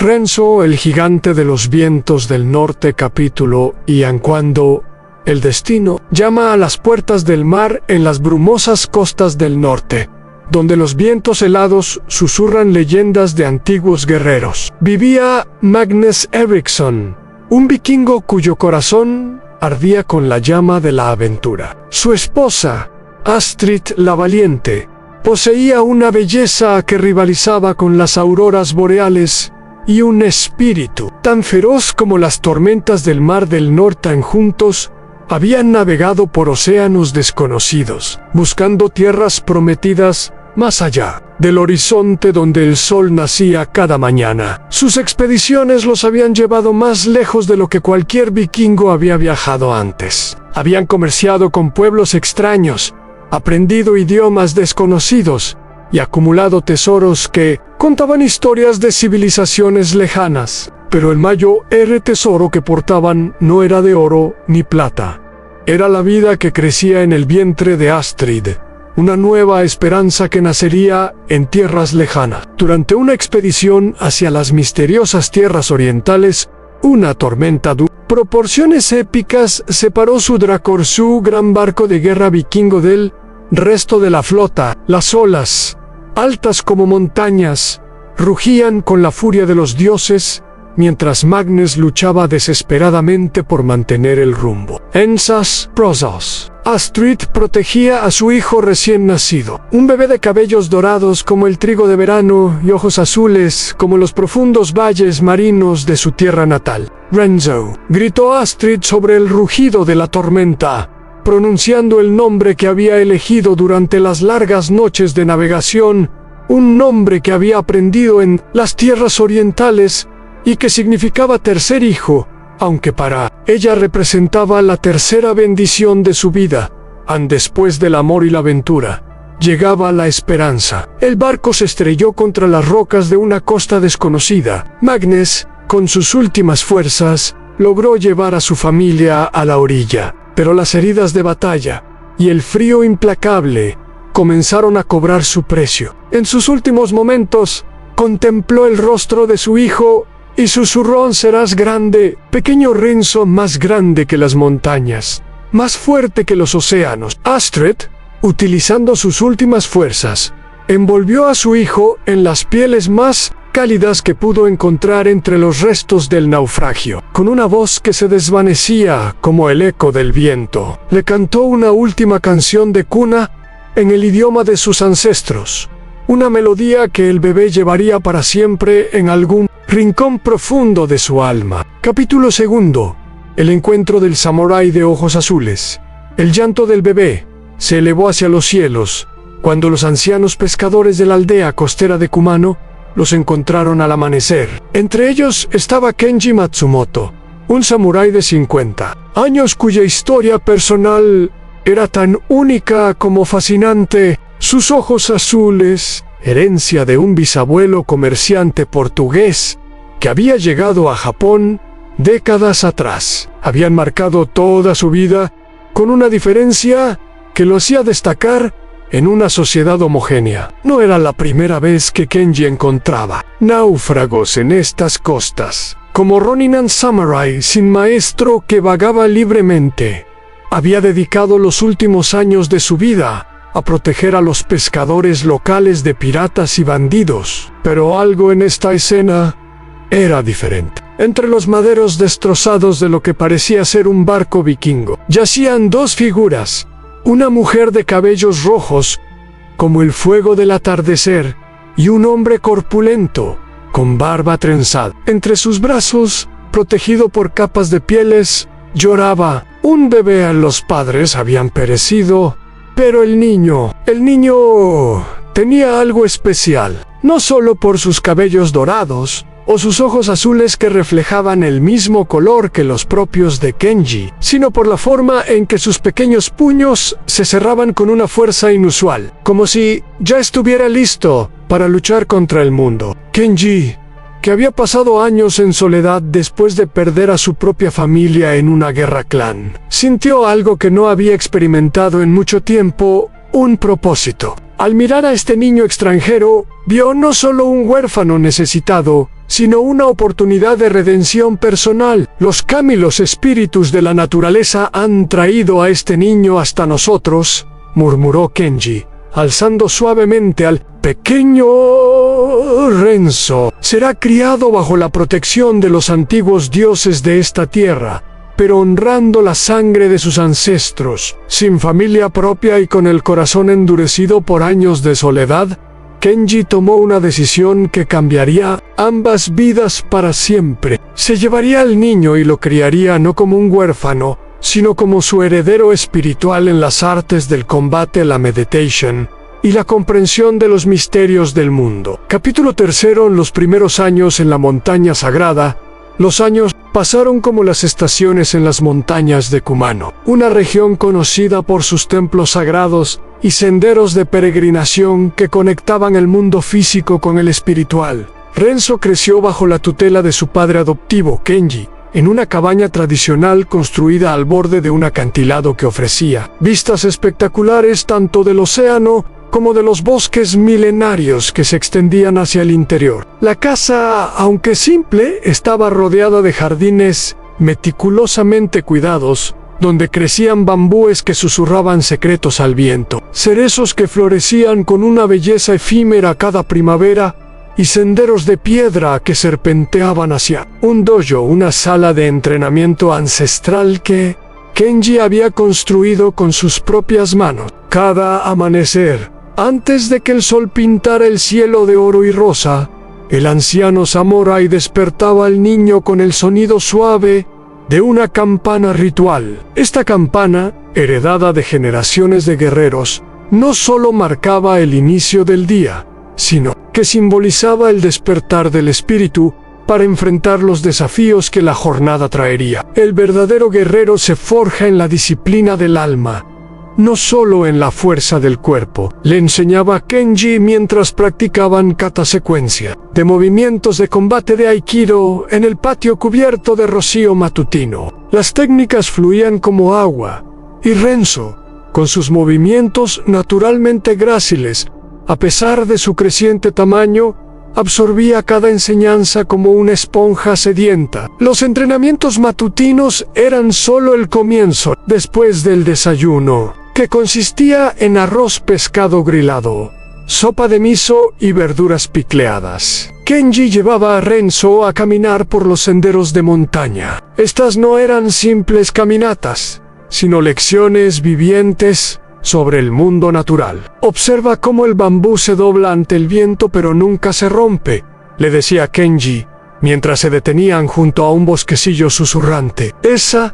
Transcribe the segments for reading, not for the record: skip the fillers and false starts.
Renzo, el gigante de los vientos del norte, capítulo, y aun cuando el destino llama a las puertas del mar en las brumosas costas del norte, donde los vientos helados susurran leyendas de antiguos guerreros. Vivía Magnus Eriksson, un vikingo cuyo corazón ardía con la llama de la aventura. Su esposa, Astrid la Valiente, poseía una belleza que rivalizaba con las auroras boreales y un espíritu tan feroz como las tormentas del mar del norte. Juntos habían navegado por océanos desconocidos, buscando tierras prometidas más allá del horizonte donde el sol nacía cada mañana. Sus expediciones los habían llevado más lejos de lo que cualquier vikingo había viajado antes. Habían comerciado con pueblos extraños, aprendido idiomas desconocidos y acumulado tesoros que contaban historias de civilizaciones lejanas. Pero el mayor tesoro que portaban no era de oro ni plata. Era la vida que crecía en el vientre de Astrid, una nueva esperanza que nacería en tierras lejanas. Durante una expedición hacia las misteriosas tierras orientales, una tormenta de proporciones épicas separó su Dracorsú, gran barco de guerra vikingo, del resto de la flota. Las olas, altas como montañas, rugían con la furia de los dioses, mientras Magnus luchaba desesperadamente por mantener el rumbo. En esas prosas, Astrid protegía a su hijo recién nacido, un bebé de cabellos dorados como el trigo de verano y ojos azules como los profundos valles marinos de su tierra natal. Renzo, gritó Astrid sobre el rugido de la tormenta, pronunciando el nombre que había elegido durante las largas noches de navegación, un nombre que había aprendido en las tierras orientales y que significaba tercer hijo, aunque para ella representaba la tercera bendición de su vida. Después del amor y la aventura, llegaba la esperanza. El barco se estrelló contra las rocas de una costa desconocida. Magnus, con sus últimas fuerzas, logró llevar a su familia a la orilla, pero las heridas de batalla y el frío implacable comenzaron a cobrar su precio. En sus últimos momentos, contempló el rostro de su hijo y susurró: serás grande, pequeño Renzo, más grande que las montañas, más fuerte que los océanos. Astrid, utilizando sus últimas fuerzas, envolvió a su hijo en las pieles más cálidas que pudo encontrar entre los restos del naufragio. Con una voz que se desvanecía como el eco del viento, le cantó una última canción de cuna en el idioma de sus ancestros, una melodía que el bebé llevaría para siempre en algún rincón profundo de su alma. Capítulo 2. El encuentro del samurái de ojos azules. El llanto del bebé se elevó hacia los cielos cuando los ancianos pescadores de la aldea costera de Kumano los encontraron al amanecer. Entre ellos estaba Kenji Matsumoto, un samurái de 50 años cuya historia personal era tan única como fascinante. Sus ojos azules, herencia de un bisabuelo comerciante portugués que había llegado a Japón décadas atrás, habían marcado toda su vida, con una diferencia que lo hacía destacar en una sociedad homogénea. No era la primera vez que Kenji encontraba náufragos en estas costas, como Ronin Samurai sin maestro que vagaba libremente. Había dedicado los últimos años de su vida a proteger a los pescadores locales de piratas y bandidos. Pero algo en esta escena era diferente. Entre los maderos destrozados de lo que parecía ser un barco vikingo, yacían dos figuras: una mujer de cabellos rojos, como el fuego del atardecer, y un hombre corpulento, con barba trenzada. Entre sus brazos, protegido por capas de pieles, lloraba un bebé. Los padres habían perecido, pero el niño tenía algo especial, no solo por sus cabellos dorados o sus ojos azules que reflejaban el mismo color que los propios de Kenji, sino por la forma en que sus pequeños puños se cerraban con una fuerza inusual, como si ya estuviera listo para luchar contra el mundo. Kenji, que había pasado años en soledad después de perder a su propia familia en una guerra clan, sintió algo que no había experimentado en mucho tiempo: un propósito. Al mirar a este niño extranjero, vio no solo un huérfano necesitado, sino una oportunidad de redención personal. Los kami, los espíritus de la naturaleza, han traído a este niño hasta nosotros, murmuró Kenji, alzando suavemente al pequeño Renzo. Será criado bajo la protección de los antiguos dioses de esta tierra, pero honrando la sangre de sus ancestros. Sin familia propia y con el corazón endurecido por años de soledad, Kenji tomó una decisión que cambiaría ambas vidas para siempre. Se llevaría al niño y lo criaría no como un huérfano, sino como su heredero espiritual en las artes del combate, la meditation y la comprensión de los misterios del mundo. Capítulo 3. En los primeros años en la montaña sagrada. Los años pasaron como las estaciones en las montañas de Kumano, una región conocida por sus templos sagrados y senderos de peregrinación que conectaban el mundo físico con el espiritual. Renzo creció bajo la tutela de su padre adoptivo, Kenji, en una cabaña tradicional construida al borde de un acantilado que ofrecía vistas espectaculares tanto del océano como de los bosques milenarios que se extendían hacia el interior. La casa, aunque simple, estaba rodeada de jardines meticulosamente cuidados, donde crecían bambúes que susurraban secretos al viento, cerezos que florecían con una belleza efímera cada primavera, y senderos de piedra que serpenteaban hacia un dojo, una sala de entrenamiento ancestral que Kenji había construido con sus propias manos. Cada amanecer, antes de que el sol pintara el cielo de oro y rosa, el anciano samurái despertaba al niño con el sonido suave de una campana ritual. Esta campana, heredada de generaciones de guerreros, no solo marcaba el inicio del día, sino que simbolizaba el despertar del espíritu para enfrentar los desafíos que la jornada traería. El verdadero guerrero se forja en la disciplina del alma, no solo en la fuerza del cuerpo, le enseñaba a Kenji mientras practicaban kata secuencia de movimientos de combate de Aikido en el patio cubierto de rocío matutino. Las técnicas fluían como agua, y Renzo, con sus movimientos naturalmente gráciles, a pesar de su creciente tamaño, absorbía cada enseñanza como una esponja sedienta. Los entrenamientos matutinos eran solo el comienzo. Después del desayuno, que consistía en arroz pescado grilado, sopa de miso y verduras picleadas, Kenji llevaba a Renzo a caminar por los senderos de montaña. Estas no eran simples caminatas, sino lecciones vivientes sobre el mundo natural. Observa cómo el bambú se dobla ante el viento pero nunca se rompe, le decía Kenji, mientras se detenían junto a un bosquecillo susurrante. Esa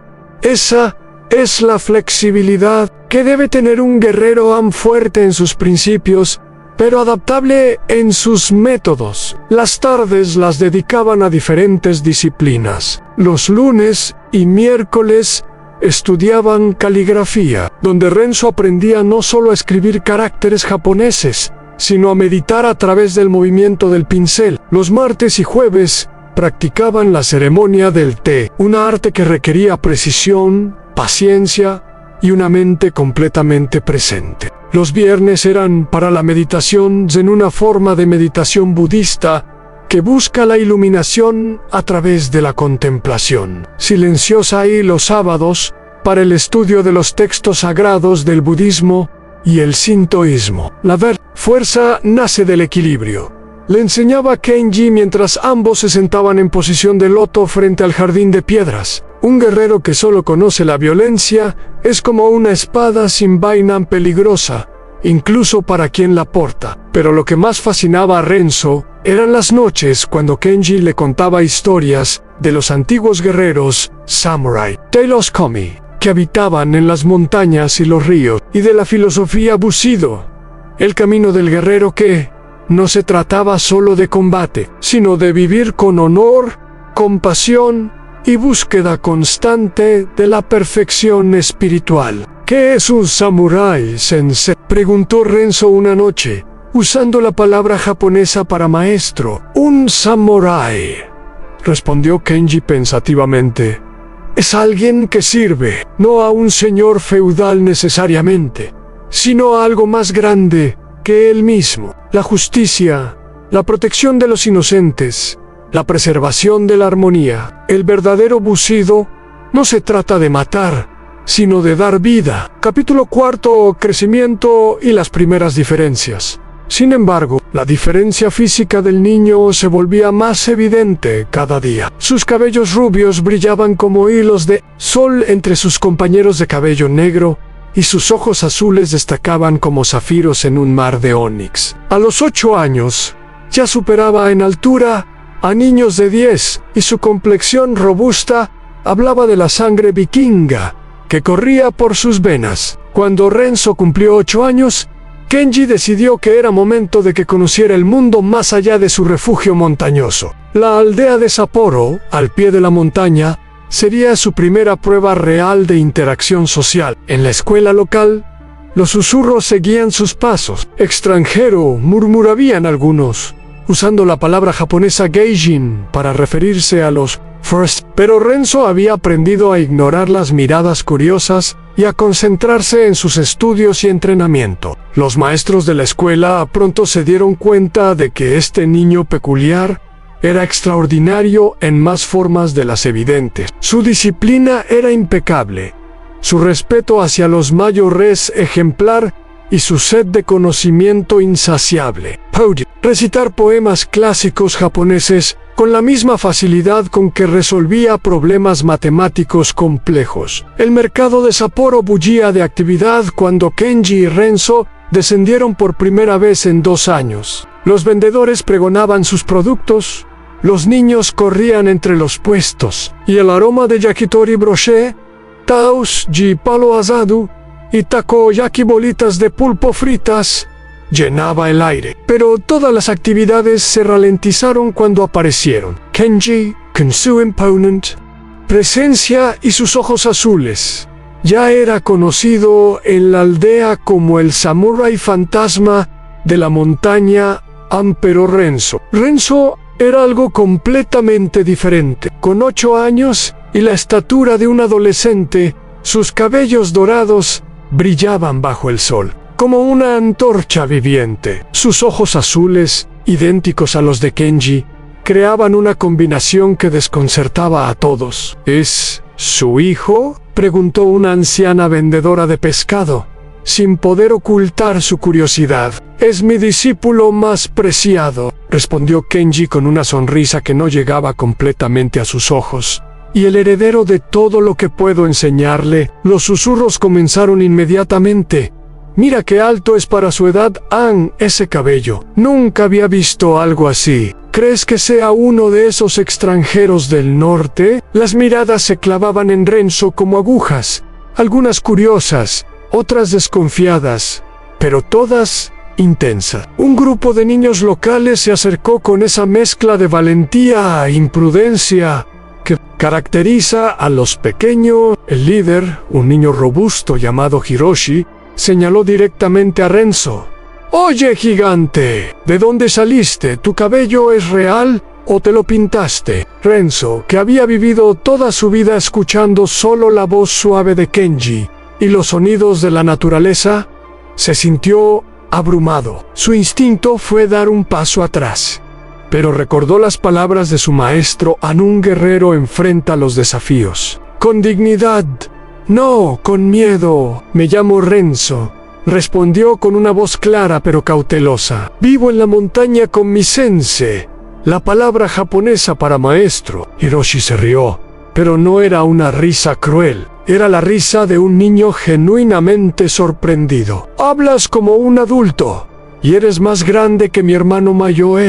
es la flexibilidad que debe tener un guerrero fuerte en sus principios, pero adaptable en sus métodos. Las tardes las dedicaban a diferentes disciplinas. Los lunes y miércoles estudiaban caligrafía, donde Renzo aprendía no solo a escribir caracteres japoneses, sino a meditar a través del movimiento del pincel. Los martes y jueves practicaban la ceremonia del té, una arte que requería precisión, paciencia y una mente completamente presente. Los viernes eran para la meditación en una forma de meditación budista que busca la iluminación a través de la contemplación silenciosa, y los sábados para el estudio de los textos sagrados del budismo y el sintoísmo. La fuerza nace del equilibrio, le enseñaba Kenji mientras ambos se sentaban en posición de loto frente al jardín de piedras. Un guerrero que solo conoce la violencia es como una espada sin vaina peligrosa, incluso para quien la porta. Pero lo que más fascinaba a Renzo eran las noches cuando Kenji le contaba historias de los antiguos guerreros samurái, de los kami, que habitaban en las montañas y los ríos, y de la filosofía Bushido, el camino del guerrero, que no se trataba solo de combate, sino de vivir con honor, compasión y búsqueda constante de la perfección espiritual. ¿Qué es un samurái, sensei?, preguntó Renzo una noche, usando la palabra japonesa para maestro. Un samurái, respondió Kenji pensativamente, es alguien que sirve, no a un señor feudal necesariamente, sino a algo más grande que él mismo. La justicia, la protección de los inocentes la preservación de la armonía. El verdadero Bushido no se trata de matar, sino de dar vida. Capítulo 4: Crecimiento y las primeras diferencias. Sin embargo, la diferencia física del niño se volvía más evidente cada día. Sus cabellos rubios brillaban como hilos de sol entre sus compañeros de cabello negro, y sus ojos azules destacaban como zafiros en un mar de ónix. A los 8 años, ya superaba en altura a niños de 10, y su complexión robusta hablaba de la sangre vikinga que corría por sus venas. Cuando Renzo cumplió 8 años, Kenji decidió que era momento de que conociera el mundo más allá de su refugio montañoso. La aldea de Sapporo, al pie de la montaña, sería su primera prueba real de interacción social. En la escuela local, los susurros seguían sus pasos. Extranjero, murmuraban algunos, usando la palabra japonesa geijin para referirse a los first. Pero Renzo había aprendido a ignorar las miradas curiosas y a concentrarse en sus estudios y entrenamiento. Los maestros de la escuela pronto se dieron cuenta de que este niño peculiar era extraordinario en más formas de las evidentes. Su disciplina era impecable, su respeto hacia los mayores ejemplar y su sed de conocimiento insaciable. Podía recitar poemas clásicos japoneses con la misma facilidad con que resolvía problemas matemáticos complejos. El mercado de Sapporo bullía de actividad cuando Kenji y Renzo descendieron por primera vez en 2 años. Los vendedores pregonaban sus productos, los niños corrían entre los puestos, y el aroma de yakitori brochet, taos y palo asado, y takoyaki bolitas de pulpo fritas llenaba el aire. Pero todas las actividades se ralentizaron cuando aparecieron Kenji, con su imponente presencia y sus ojos azules. Ya era conocido en la aldea como el samurái fantasma de la montaña Ampero Renzo. Renzo era algo completamente diferente. Con 8 años y la estatura de un adolescente, sus cabellos dorados brillaban bajo el sol, como una antorcha viviente. Sus ojos azules, idénticos a los de Kenji, creaban una combinación que desconcertaba a todos. ¿Es su hijo?, preguntó una anciana vendedora de pescado, sin poder ocultar su curiosidad. «Es mi discípulo más preciado», respondió Kenji con una sonrisa que no llegaba completamente a sus ojos. «Y el heredero de todo lo que puedo enseñarle». Los susurros comenzaron inmediatamente. «Mira qué alto es para su edad, ese cabello. Nunca había visto algo así. ¿Crees que sea uno de esos extranjeros del norte?». Las miradas se clavaban en Renzo como agujas, algunas curiosas, otras desconfiadas, pero todas intensas. Un grupo de niños locales se acercó con esa mezcla de valentía e imprudencia que caracteriza a los pequeños. El líder, un niño robusto llamado Hiroshi, señaló directamente a Renzo. «Oye, gigante, ¿de dónde saliste? ¿Tu cabello es real o te lo pintaste?». Renzo, que había vivido toda su vida escuchando solo la voz suave de Kenji y los sonidos de la naturaleza, se sintió abrumado. Su instinto fue dar un paso atrás, pero recordó las palabras de su maestro: un guerrero enfrenta los desafíos con dignidad, no con miedo. «Me llamo Renzo», respondió con una voz clara pero cautelosa. «Vivo en la montaña con mi sensei», la palabra japonesa para maestro. Hiroshi se rió, pero no era una risa cruel. Era la risa de un niño genuinamente sorprendido. «Hablas como un adulto, y eres más grande que mi hermano mayor.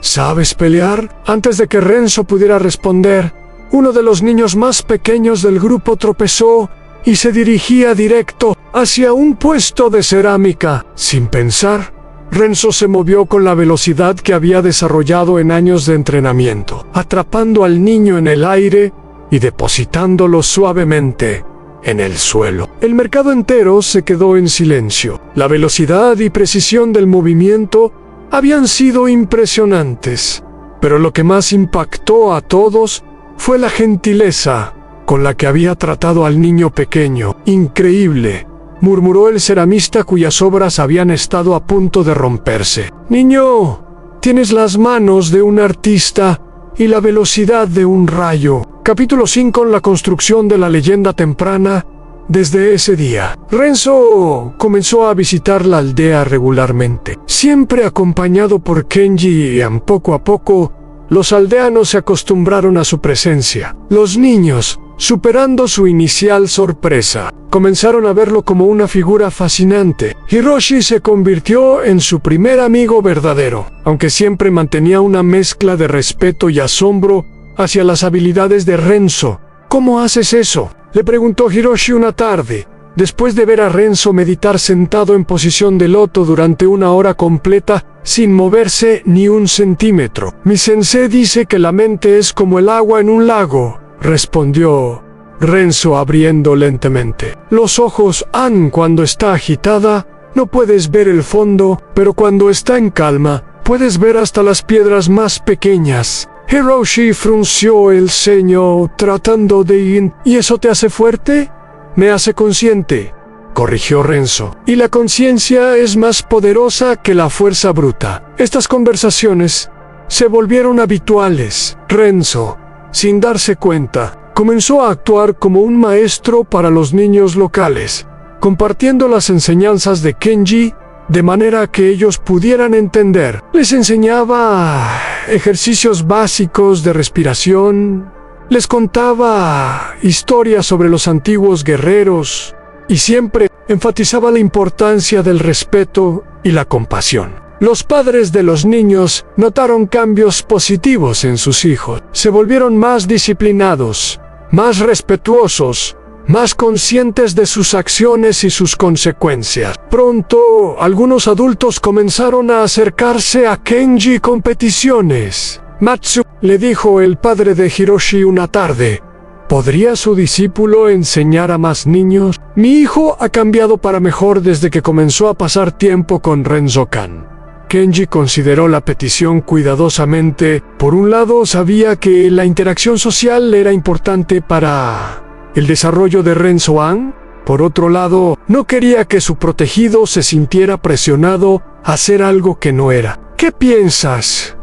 ¿Sabes pelear?». Antes de que Renzo pudiera responder, uno de los niños más pequeños del grupo tropezó y se dirigía directo hacia un puesto de cerámica. Sin pensar, Renzo se movió con la velocidad que había desarrollado en años de entrenamiento, atrapando al niño en el aire y depositándolo suavemente en el suelo. El mercado entero se quedó en silencio. La velocidad y precisión del movimiento habían sido impresionantes, pero lo que más impactó a todos fue la gentileza con la que había tratado al niño pequeño. «Increíble», murmuró el ceramista cuyas obras habían estado a punto de romperse. «Niño, tienes las manos de un artista y la velocidad de un rayo. Capítulo 5. La construcción de la leyenda temprana. Desde ese día, Renzo comenzó a visitar la aldea regularmente, siempre acompañado por Kenji, y poco a poco, los aldeanos se acostumbraron a su presencia. Los niños, superando su inicial sorpresa, comenzaron a verlo como una figura fascinante. Hiroshi se convirtió en su primer amigo verdadero, aunque siempre mantenía una mezcla de respeto y asombro hacia las habilidades de Renzo. ¿Cómo haces eso?, le preguntó Hiroshi una tarde, después de ver a Renzo meditar sentado en posición de loto durante una hora completa, sin moverse ni un centímetro. Mi sensei dice que la mente es como el agua en un lago, respondió Renzo abriendo lentamente los ojos. Cuando está agitada, no puedes ver el fondo, pero cuando está en calma, puedes ver hasta las piedras más pequeñas. Hiroshi frunció el ceño, tratando de ¿Y eso te hace fuerte? Me hace consciente, corrigió Renzo. Y la conciencia es más poderosa que la fuerza bruta. Estas conversaciones se volvieron habituales. Renzo, sin darse cuenta, comenzó a actuar como un maestro para los niños locales, compartiendo las enseñanzas de Kenji de manera que ellos pudieran entender. Les enseñaba ejercicios básicos de respiración, les contaba historias sobre los antiguos guerreros y siempre enfatizaba la importancia del respeto y la compasión. Los padres de los niños notaron cambios positivos en sus hijos. Se volvieron más disciplinados, más respetuosos, más conscientes de sus acciones y sus consecuencias. Pronto, algunos adultos comenzaron a acercarse a Kenji competiciones. Matsu, le dijo el padre de Hiroshi una tarde, ¿podría su discípulo enseñar a más niños? Mi hijo ha cambiado para mejor desde que comenzó a pasar tiempo con Renzo-kan. Kenji consideró la petición cuidadosamente. Por un lado, sabía que la interacción social era importante para el desarrollo de Renzo-an. Por otro lado, no quería que su protegido se sintiera presionado a hacer algo que no era. ¿Qué piensas,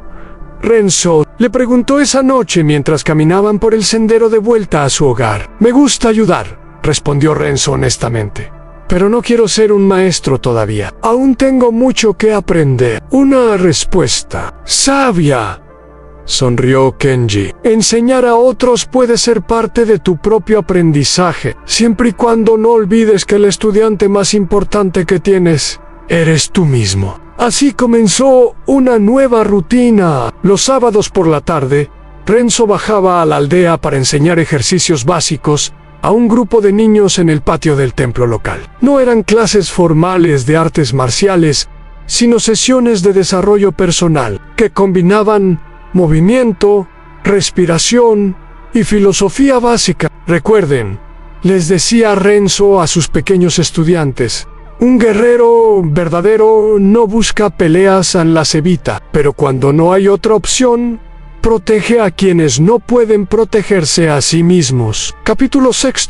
Renzo?, le preguntó esa noche mientras caminaban por el sendero de vuelta a su hogar. Me gusta ayudar, respondió Renzo honestamente. Pero no quiero ser un maestro todavía. Aún tengo mucho que aprender. Una respuesta sabia, sonrió Kenji. Enseñar a otros puede ser parte de tu propio aprendizaje, siempre y cuando no olvides que el estudiante más importante que tienes eres tú mismo. Así comenzó una nueva rutina. Los sábados por la tarde, Renzo bajaba a la aldea para enseñar ejercicios básicos a un grupo de niños en el patio del templo local. No eran clases formales de artes marciales, sino sesiones de desarrollo personal que combinaban movimiento, respiración y filosofía básica. Recuerden, les decía Renzo a sus pequeños estudiantes, un guerrero verdadero no busca peleas, las evita, pero cuando no hay otra opción, protege a quienes no pueden protegerse a sí mismos. Capítulo 6.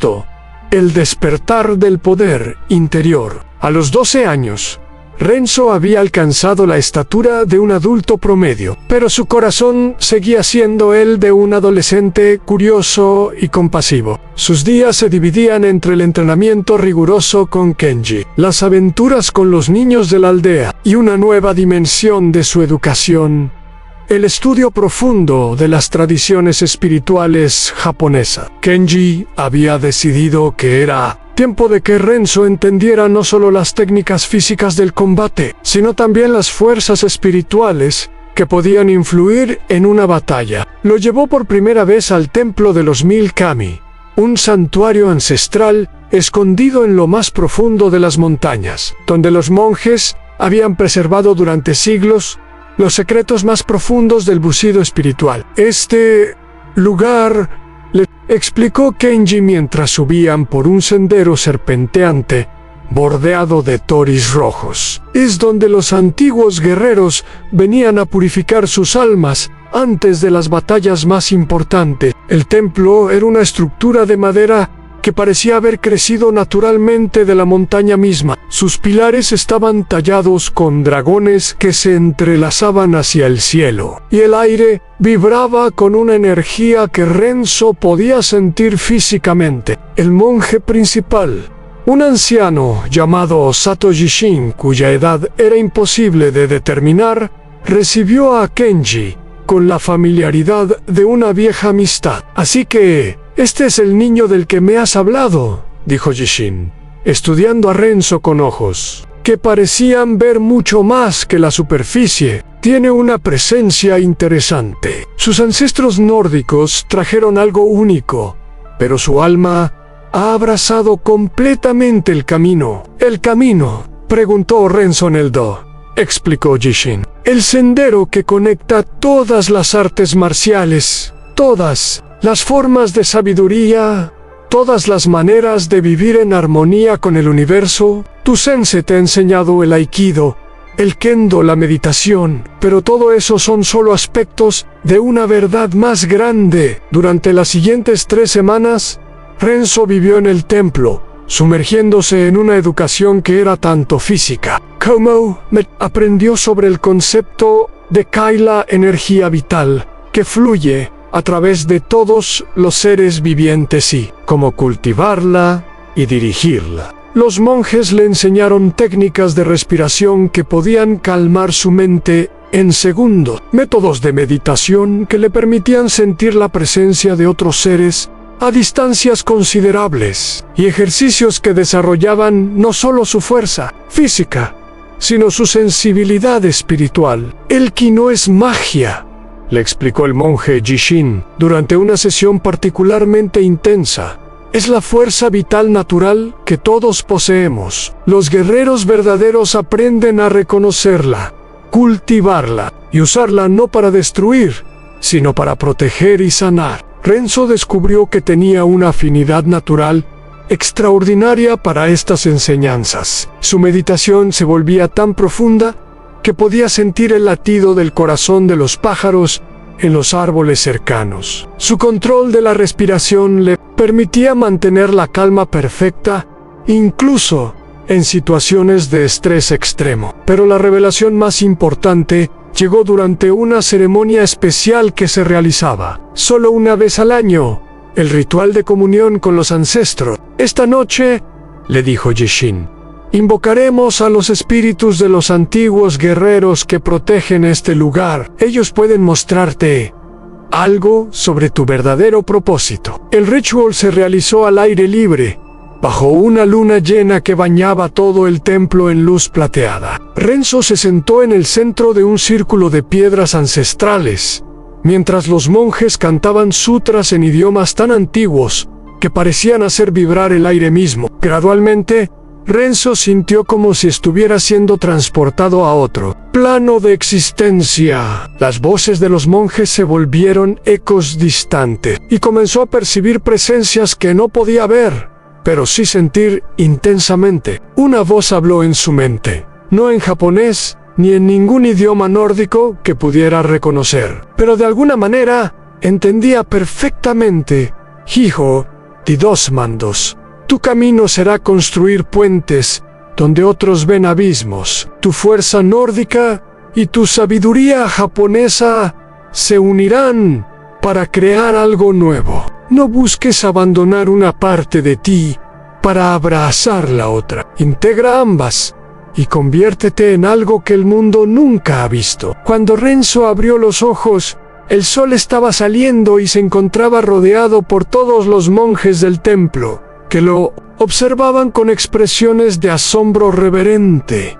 El despertar del poder interior. A los 12 años, Renzo había alcanzado la estatura de un adulto promedio, pero su corazón seguía siendo el de un adolescente curioso y compasivo. Sus días se dividían entre el entrenamiento riguroso con Kenji, las aventuras con los niños de la aldea y una nueva dimensión de su educación, el estudio profundo de las tradiciones espirituales japonesas. Kenji había decidido que era tiempo de que Renzo entendiera no solo las técnicas físicas del combate, sino también las fuerzas espirituales que podían influir en una batalla. Lo llevó por primera vez al templo de los 1000 kami, un santuario ancestral escondido en lo más profundo de las montañas, donde los monjes habían preservado durante siglos los secretos más profundos del bucido espiritual. Este lugar, le explicó Kenji mientras subían por un sendero serpenteante bordeado de toris rojos, es donde los antiguos guerreros venían a purificar sus almas antes de las batallas más importantes. El templo era una estructura de madera que parecía haber crecido naturalmente de la montaña misma. Sus pilares estaban tallados con dragones que se entrelazaban hacia el cielo, y el aire vibraba con una energía que Renzo podía sentir físicamente. El monje principal, un anciano llamado Sato Jishin, cuya edad era imposible de determinar, recibió a Kenji con la familiaridad de una vieja amistad. «Así que, este es el niño del que me has hablado», dijo Jishin, estudiando a Renzo con ojos que parecían ver mucho más que la superficie. «Tiene una presencia interesante. Sus ancestros nórdicos trajeron algo único, pero su alma ha abrazado completamente el camino». «¿El camino?», preguntó Renzo Neldo. Explicó Jishin. «El sendero que conecta todas las artes marciales, todas las formas de sabiduría, todas las maneras de vivir en armonía con el universo. Tu sensei te ha enseñado el aikido, el kendo, la meditación, pero todo eso son solo aspectos de una verdad más grande». Durante las siguientes 3 semanas, Renzo vivió en el templo, sumergiéndose en una educación que era tanto física como aprendió sobre el concepto de Kaila, energía vital, que fluye a través de todos los seres vivientes y cómo cultivarla y dirigirla. Los monjes le enseñaron técnicas de respiración que podían calmar su mente en segundos, métodos de meditación que le permitían sentir la presencia de otros seres a distancias considerables, y ejercicios que desarrollaban no solo su fuerza física, sino su sensibilidad espiritual. «El ki no es magia», le explicó el monje Jishin durante una sesión particularmente intensa. «Es la fuerza vital natural que todos poseemos. Los guerreros verdaderos aprenden a reconocerla, cultivarla y usarla no para destruir, sino para proteger y sanar». Renzo descubrió que tenía una afinidad natural extraordinaria para estas enseñanzas. Su meditación se volvía tan profunda que podía sentir el latido del corazón de los pájaros en los árboles cercanos. Su control de la respiración le permitía mantener la calma perfecta, incluso en situaciones de estrés extremo. Pero la revelación más importante llegó durante una ceremonia especial que se realizaba solo una vez al año, el ritual de comunión con los ancestros. «Esta noche», le dijo Jishin, «invocaremos a los espíritus de los antiguos guerreros que protegen este lugar. Ellos pueden mostrarte algo sobre tu verdadero propósito». El ritual se realizó al aire libre, bajo una luna llena que bañaba todo el templo en luz plateada. Renzo se sentó en el centro de un círculo de piedras ancestrales, mientras los monjes cantaban sutras en idiomas tan antiguos que parecían hacer vibrar el aire mismo. Gradualmente, Renzo sintió como si estuviera siendo transportado a otro plano de existencia. Las voces de los monjes se volvieron ecos distantes y comenzó a percibir presencias que no podía ver, pero sí sentir intensamente. Una voz habló en su mente, no en japonés ni en ningún idioma nórdico que pudiera reconocer, pero de alguna manera entendía perfectamente. «Hijo de 2 mandos, tu camino será construir puentes donde otros ven abismos. Tu fuerza nórdica y tu sabiduría japonesa se unirán para crear algo nuevo. No busques abandonar una parte de ti para abrazar la otra. Integra ambas y conviértete en algo que el mundo nunca ha visto». Cuando Renzo abrió los ojos, el sol estaba saliendo y se encontraba rodeado por todos los monjes del templo, que lo observaban con expresiones de asombro reverente.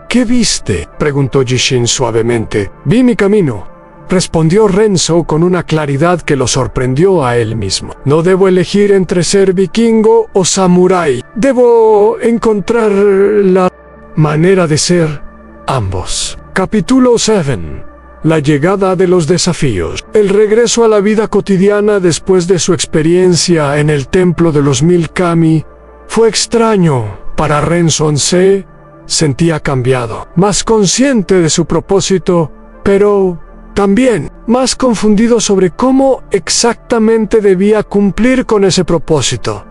«¿Qué viste?», preguntó Jishin suavemente. «Vi mi camino», respondió Renzo con una claridad que lo sorprendió a él mismo. «No debo elegir entre ser vikingo o samurái. Debo encontrar la manera de ser ambos». Capítulo 7. La llegada de los desafíos. El regreso a la vida cotidiana después de su experiencia en el templo de los 1000 kami fue extraño para Renzo. Se sentía cambiado, más consciente de su propósito, pero también más confundido sobre cómo exactamente debía cumplir con ese propósito.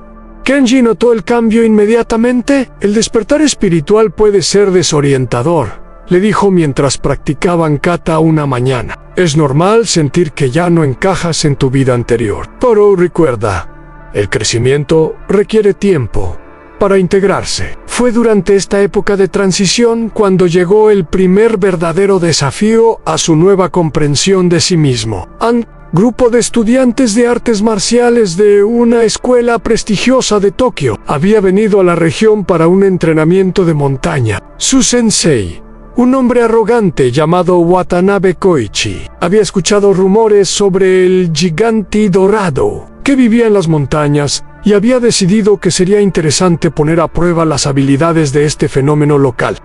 Kenji notó el cambio inmediatamente. El despertar espiritual puede ser desorientador, le dijo mientras practicaban kata una mañana. Es normal sentir que ya no encajas en tu vida anterior, pero recuerda, el crecimiento requiere tiempo para integrarse. Fue durante esta época de transición cuando llegó el primer verdadero desafío a su nueva comprensión de sí mismo. Grupo de estudiantes de artes marciales de una escuela prestigiosa de Tokio había venido a la región para un entrenamiento de montaña. Su sensei, un hombre arrogante llamado Watanabe Koichi, había escuchado rumores sobre el gigante dorado que vivía en las montañas y había decidido que sería interesante poner a prueba las habilidades de este fenómeno local.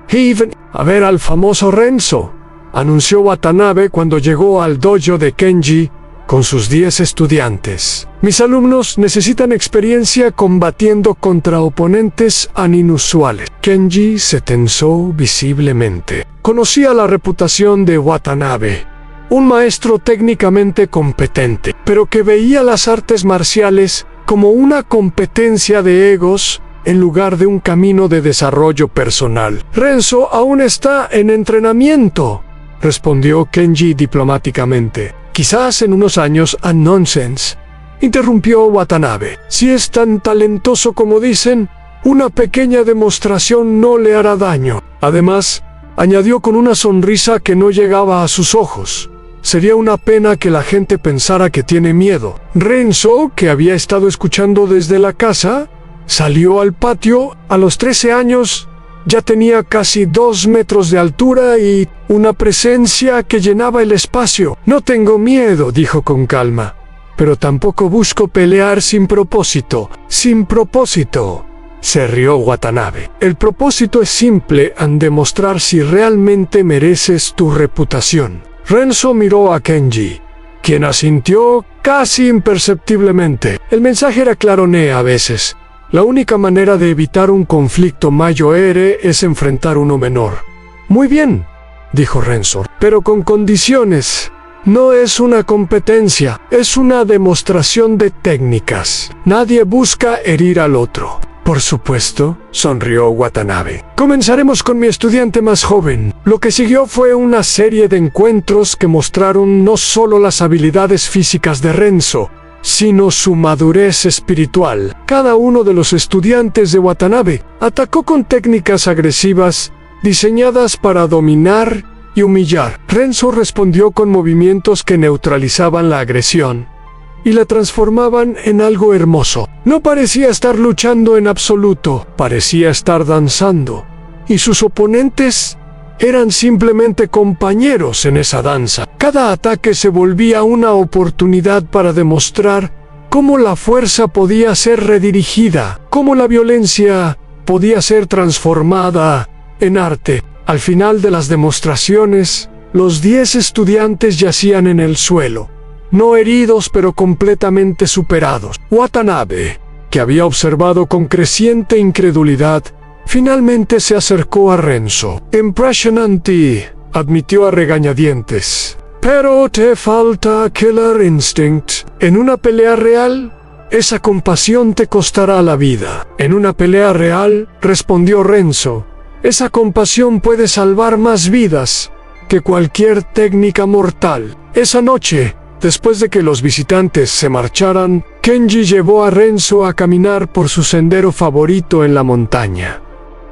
A ver al famoso Renzo, anunció Watanabe cuando llegó al dojo de Kenji con sus 10 estudiantes. Mis alumnos necesitan experiencia combatiendo contra oponentes inusuales. Kenji se tensó visiblemente. Conocía la reputación de Watanabe, un maestro técnicamente competente, pero que veía las artes marciales como una competencia de egos en lugar de un camino de desarrollo personal. Renzo aún está en entrenamiento, respondió Kenji diplomáticamente. Quizás en unos años. Nonsense, interrumpió Watanabe. Si es tan talentoso como dicen, una pequeña demostración no le hará daño. Además, añadió con una sonrisa que no llegaba a sus ojos, sería una pena que la gente pensara que tiene miedo. Renzo, que había estado escuchando desde la casa, salió al patio. A los 13 años, ya tenía casi 2 metros de altura y una presencia que llenaba el espacio. No tengo miedo, dijo con calma, pero tampoco busco pelear sin propósito. Sin propósito, se rió Watanabe. El propósito es simple: demostrar si realmente mereces tu reputación. Renzo miró a Kenji, quien asintió casi imperceptiblemente. El mensaje era claro: a veces la única manera de evitar un conflicto mayor es enfrentar uno menor. Muy bien, dijo Renzo, pero con condiciones. No es una competencia, es una demostración de técnicas. Nadie busca herir al otro. Por supuesto, sonrió Watanabe. Comenzaremos con mi estudiante más joven. Lo que siguió fue una serie de encuentros que mostraron no solo las habilidades físicas de Renzo, sino su madurez espiritual. Cada uno de los estudiantes de Watanabe atacó con técnicas agresivas diseñadas para dominar y humillar. Renzo respondió con movimientos que neutralizaban la agresión y la transformaban en algo hermoso. No parecía estar luchando en absoluto, parecía estar danzando, y sus oponentes eran simplemente compañeros en esa danza. Cada ataque se volvía una oportunidad para demostrar cómo la fuerza podía ser redirigida, cómo la violencia podía ser transformada en arte. Al final de las demostraciones, los 10 estudiantes yacían en el suelo, no heridos pero completamente superados. Watanabe, que había observado con creciente incredulidad, finalmente se acercó a Renzo. Impresionante, admitió a regañadientes. Pero te falta Killer Instinct. En una pelea real, esa compasión te costará la vida. En una pelea real, respondió Renzo, esa compasión puede salvar más vidas que cualquier técnica mortal. Esa noche, después de que los visitantes se marcharan, Kenji llevó a Renzo a caminar por su sendero favorito en la montaña.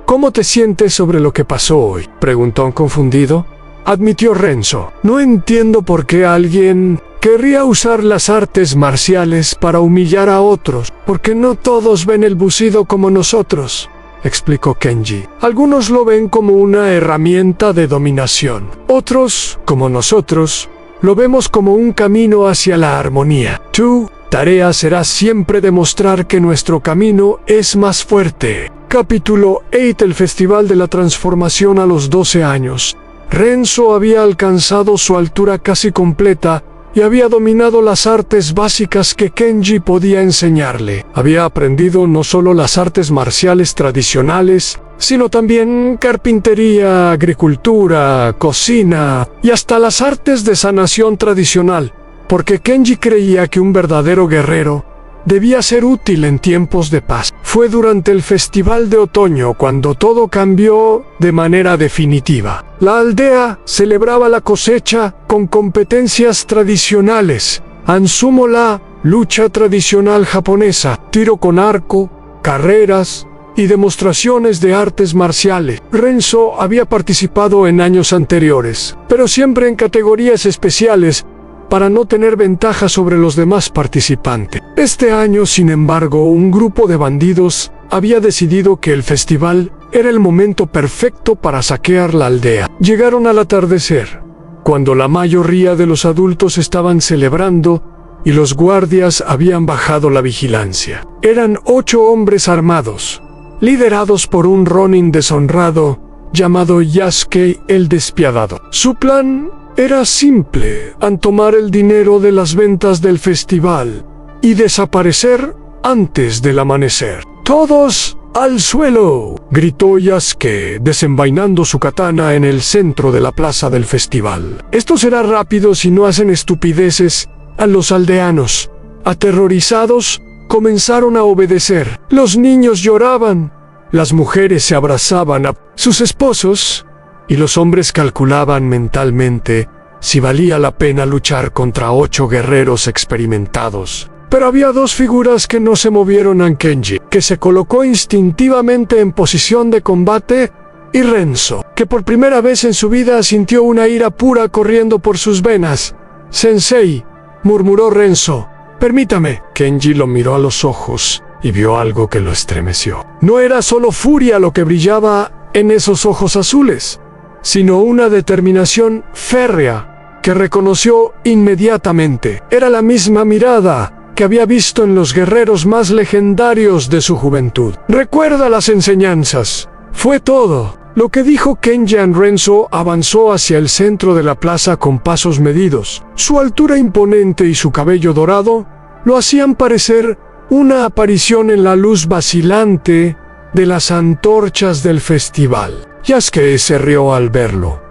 ¿Cómo te sientes sobre lo que pasó hoy?, preguntó confundido. Admitió Renzo. No entiendo por qué alguien querría usar las artes marciales para humillar a otros, porque no todos ven el bucido como nosotros, explicó Kenji. Algunos lo ven como una herramienta de dominación. Otros, como nosotros, lo vemos como un camino hacia la armonía. Tu tarea será siempre demostrar que nuestro camino es más fuerte. Capítulo 8. El Festival de la Transformación. A los 12 años, Renzo había alcanzado su altura casi completa y había dominado las artes básicas que Kenji podía enseñarle. Había aprendido no solo las artes marciales tradicionales, sino también carpintería, agricultura, cocina y hasta las artes de sanación tradicional, porque Kenji creía que un verdadero guerrero debía ser útil en tiempos de paz. Fue durante el festival de otoño cuando todo cambió de manera definitiva. La aldea celebraba la cosecha con competencias tradicionales. Ansumo-la, lucha tradicional japonesa, tiro con arco, carreras y demostraciones de artes marciales. Renzo había participado en años anteriores, pero siempre en categorías especiales para no tener ventaja sobre los demás participantes. Este año, sin embargo, un grupo de bandidos había decidido que el festival era el momento perfecto para saquear la aldea. Llegaron al atardecer, cuando la mayoría de los adultos estaban celebrando y los guardias habían bajado la vigilancia. Eran 8 hombres armados, liderados por un ronin deshonrado llamado Yasuke el Despiadado. Su plan era simple: tomar el dinero de las ventas del festival y desaparecer antes del amanecer. ¡Todos al suelo!, gritó Yasuke, desenvainando su katana en el centro de la plaza del festival. Esto será rápido si no hacen estupideces. A los aldeanos, aterrorizados, comenzaron a obedecer. Los niños lloraban, las mujeres se abrazaban a sus esposos, y los hombres calculaban mentalmente si valía la pena luchar contra 8 guerreros experimentados. Pero había 2 figuras que no se movieron: Kenji, que se colocó instintivamente en posición de combate, y Renzo, que por primera vez en su vida sintió una ira pura corriendo por sus venas. «Sensei», murmuró Renzo, «permítame». Kenji lo miró a los ojos y vio algo que lo estremeció. No era solo furia lo que brillaba en esos ojos azules, sino una determinación férrea que reconoció inmediatamente. Era la misma mirada que había visto en los guerreros más legendarios de su juventud. «Recuerda las enseñanzas». Fue todo lo que dijo Kenji. Renzo avanzó hacia el centro de la plaza con pasos medidos. Su altura imponente y su cabello dorado lo hacían parecer una aparición en la luz vacilante de las antorchas del festival. Yasuke se rió al verlo.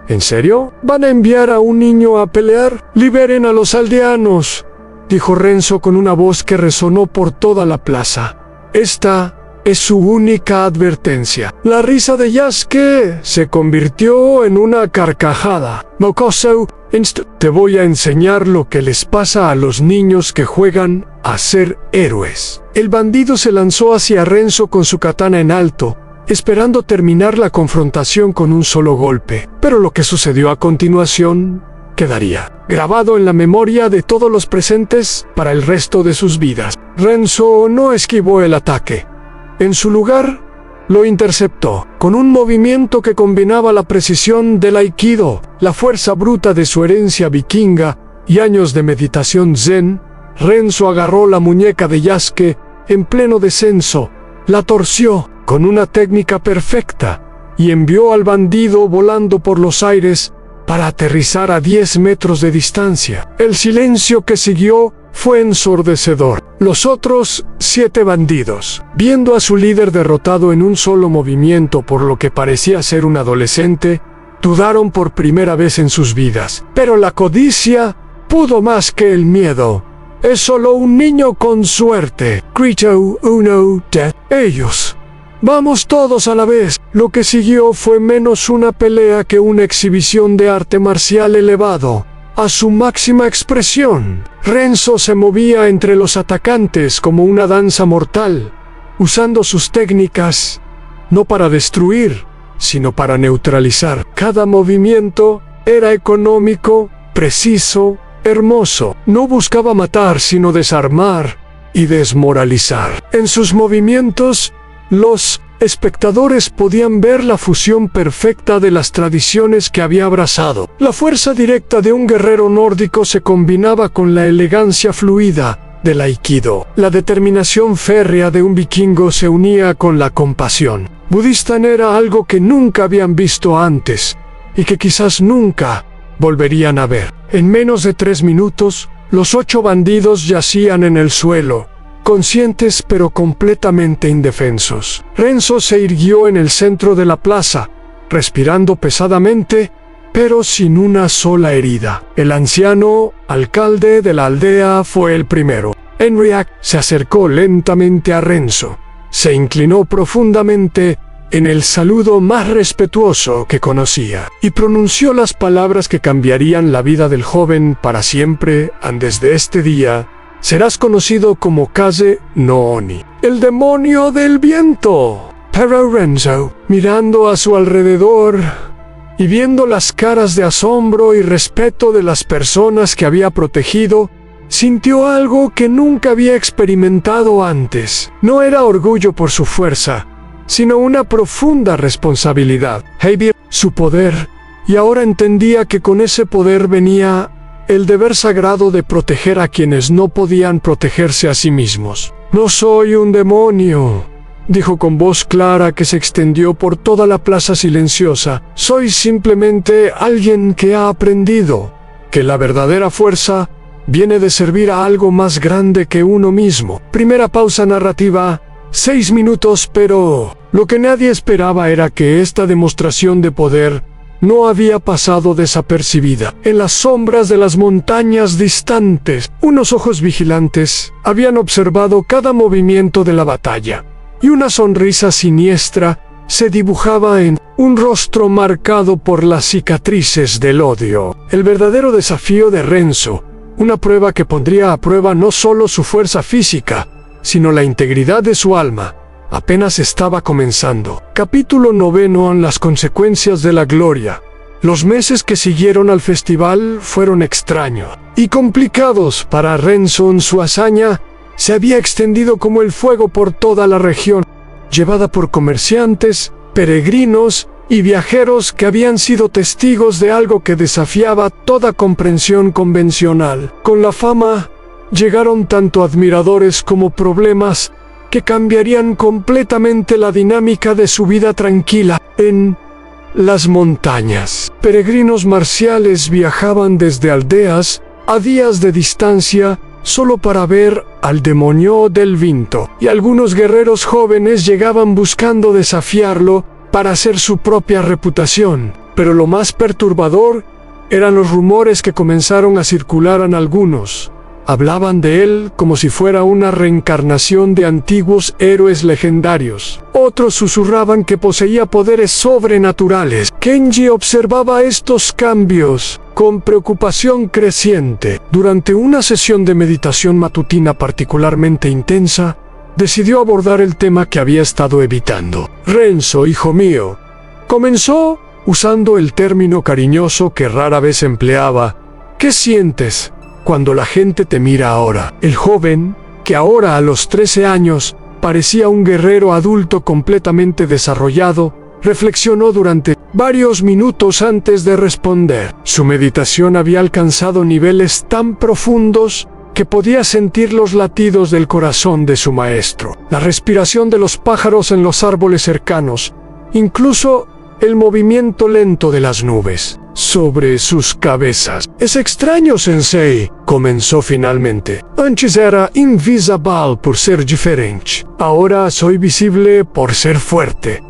«¿En serio? ¿Van a enviar a un niño a pelear? Liberen a los aldeanos», dijo Renzo con una voz que resonó por toda la plaza. «Esta es su única advertencia». La risa de Yasuke se convirtió en una carcajada. «Mokoso, te voy a enseñar lo que les pasa a los niños que juegan a ser héroes». El bandido se lanzó hacia Renzo con su katana en alto, esperando terminar la confrontación con un solo golpe. Pero lo que sucedió a continuación quedaría grabado en la memoria de todos los presentes para el resto de sus vidas. Renzo no esquivó el ataque. En su lugar, lo interceptó. Con un movimiento que combinaba la precisión del aikido, la fuerza bruta de su herencia vikinga y años de meditación zen, Renzo agarró la muñeca de Yasuke en pleno descenso, la torció con una técnica perfecta y envió al bandido volando por los aires para aterrizar a 10 metros de distancia. El silencio que siguió fue ensordecedor. Los otros 7 bandidos, viendo a su líder derrotado en un solo movimiento por lo que parecía ser un adolescente, dudaron por primera vez en sus vidas. Pero la codicia pudo más que el miedo. «Es solo un niño con suerte». Grito uno, de ellos. «Vamos todos a la vez». Lo que siguió fue menos una pelea que una exhibición de arte marcial elevado a su máxima expresión. Renzo se movía entre los atacantes como una danza mortal, usando sus técnicas no para destruir, sino para neutralizar. Cada movimiento era económico, preciso, hermoso. No buscaba matar, sino desarmar y desmoralizar. En sus movimientos, los espectadores podían ver la fusión perfecta de las tradiciones que había abrazado. La fuerza directa de un guerrero nórdico se combinaba con la elegancia fluida del aikido. La determinación férrea de un vikingo se unía con la compasión budista. Era algo que nunca habían visto antes y que quizás nunca volverían a ver. En menos de 3 minutos, los 8 bandidos yacían en el suelo, conscientes pero completamente indefensos. Renzo se irguió en el centro de la plaza, respirando pesadamente, pero sin una sola herida. El anciano alcalde de la aldea fue el primero. Enriac se acercó lentamente a Renzo, se inclinó profundamente en el saludo más respetuoso que conocía, y pronunció las palabras que cambiarían la vida del joven para siempre. Desde este día, serás conocido como Kaze no Oni, el demonio del viento. Pero Renzo, mirando a su alrededor y viendo las caras de asombro y respeto de las personas que había protegido, sintió algo que nunca había experimentado antes. No era orgullo por su fuerza, sino una profunda responsabilidad. Heimir, su poder, y ahora entendía que con ese poder venía el deber sagrado de proteger a quienes no podían protegerse a sí mismos. «No soy un demonio», dijo con voz clara que se extendió por toda la plaza silenciosa. «Soy simplemente alguien que ha aprendido que la verdadera fuerza viene de servir a algo más grande que uno mismo». Primera pausa narrativa, 6 minutos, pero lo que nadie esperaba era que esta demostración de poder no había pasado desapercibida. En las sombras de las montañas distantes, unos ojos vigilantes habían observado cada movimiento de la batalla, y una sonrisa siniestra se dibujaba en un rostro marcado por las cicatrices del odio. El verdadero desafío de Renzo, una prueba que pondría a prueba no solo su fuerza física, sino la integridad de su alma, apenas estaba comenzando. Capítulo 9. Las consecuencias de la gloria. Los meses que siguieron al festival fueron extraños y complicados para Renzo. Su hazaña se había extendido como el fuego por toda la región, llevada por comerciantes, peregrinos y viajeros que habían sido testigos de algo que desafiaba toda comprensión convencional. Con la fama llegaron tanto admiradores como problemas que cambiarían completamente la dinámica de su vida tranquila en las montañas. Peregrinos marciales viajaban desde aldeas a días de distancia solo para ver al demonio del viento, y algunos guerreros jóvenes llegaban buscando desafiarlo para hacer su propia reputación. Pero lo más perturbador eran los rumores que comenzaron a circular en algunos. Hablaban de él como si fuera una reencarnación de antiguos héroes legendarios. Otros susurraban que poseía poderes sobrenaturales. Kenji observaba estos cambios con preocupación creciente. Durante una sesión de meditación matutina particularmente intensa, decidió abordar el tema que había estado evitando. «Renzo, hijo mío», comenzó usando el término cariñoso que rara vez empleaba, «¿qué sientes cuando la gente te mira ahora?» El joven, que ahora a los 13 años parecía un guerrero adulto completamente desarrollado, reflexionó durante varios minutos antes de responder. Su meditación había alcanzado niveles tan profundos que podía sentir los latidos del corazón de su maestro, la respiración de los pájaros en los árboles cercanos, incluso el movimiento lento de las nubes sobre sus cabezas. «Es extraño, sensei», comenzó finalmente. «Antes era invisible por ser diferente. Ahora soy visible por ser fuerte.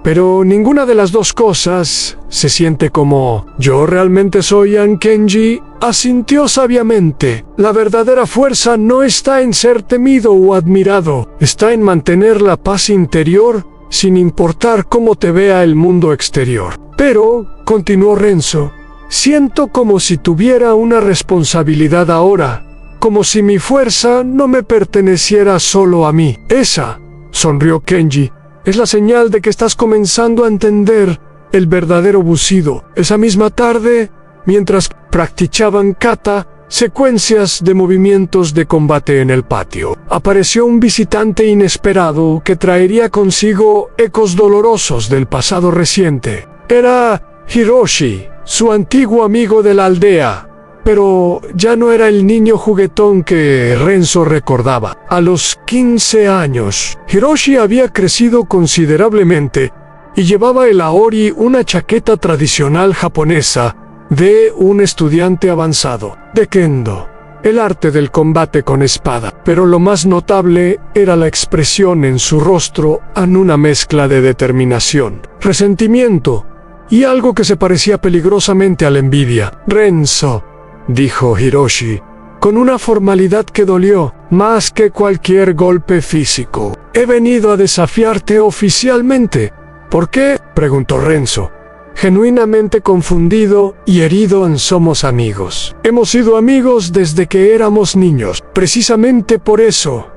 Pero ninguna de las dos cosas se siente como yo realmente soy». Kenji asintió sabiamente. «La verdadera fuerza no está en ser temido o admirado, está en mantener la paz interior sin importar cómo te vea el mundo exterior». «Pero», continuó Renzo, «siento como si tuviera una responsabilidad ahora, como si mi fuerza no me perteneciera solo a mí». «Esa», sonrió Kenji, «es la señal de que estás comenzando a entender el verdadero Bushido». Esa misma tarde, mientras practicaban kata, secuencias de movimientos de combate en el patio, apareció un visitante inesperado que traería consigo ecos dolorosos del pasado reciente. Era Hiroshi, su antiguo amigo de la aldea, pero ya no era el niño juguetón que Renzo recordaba. A los 15 años, Hiroshi había crecido considerablemente y llevaba el aori, una chaqueta tradicional japonesa de un estudiante avanzado de kendo, el arte del combate con espada. Pero lo más notable era la expresión en su rostro, en una mezcla de determinación, resentimiento y algo que se parecía peligrosamente a la envidia. «Renzo», dijo Hiroshi, con una formalidad que dolió más que cualquier golpe físico. He venido a desafiarte oficialmente. ¿Por qué?, preguntó Renzo, genuinamente confundido y herido. Somos amigos. Hemos sido amigos desde que éramos niños. Precisamente por eso,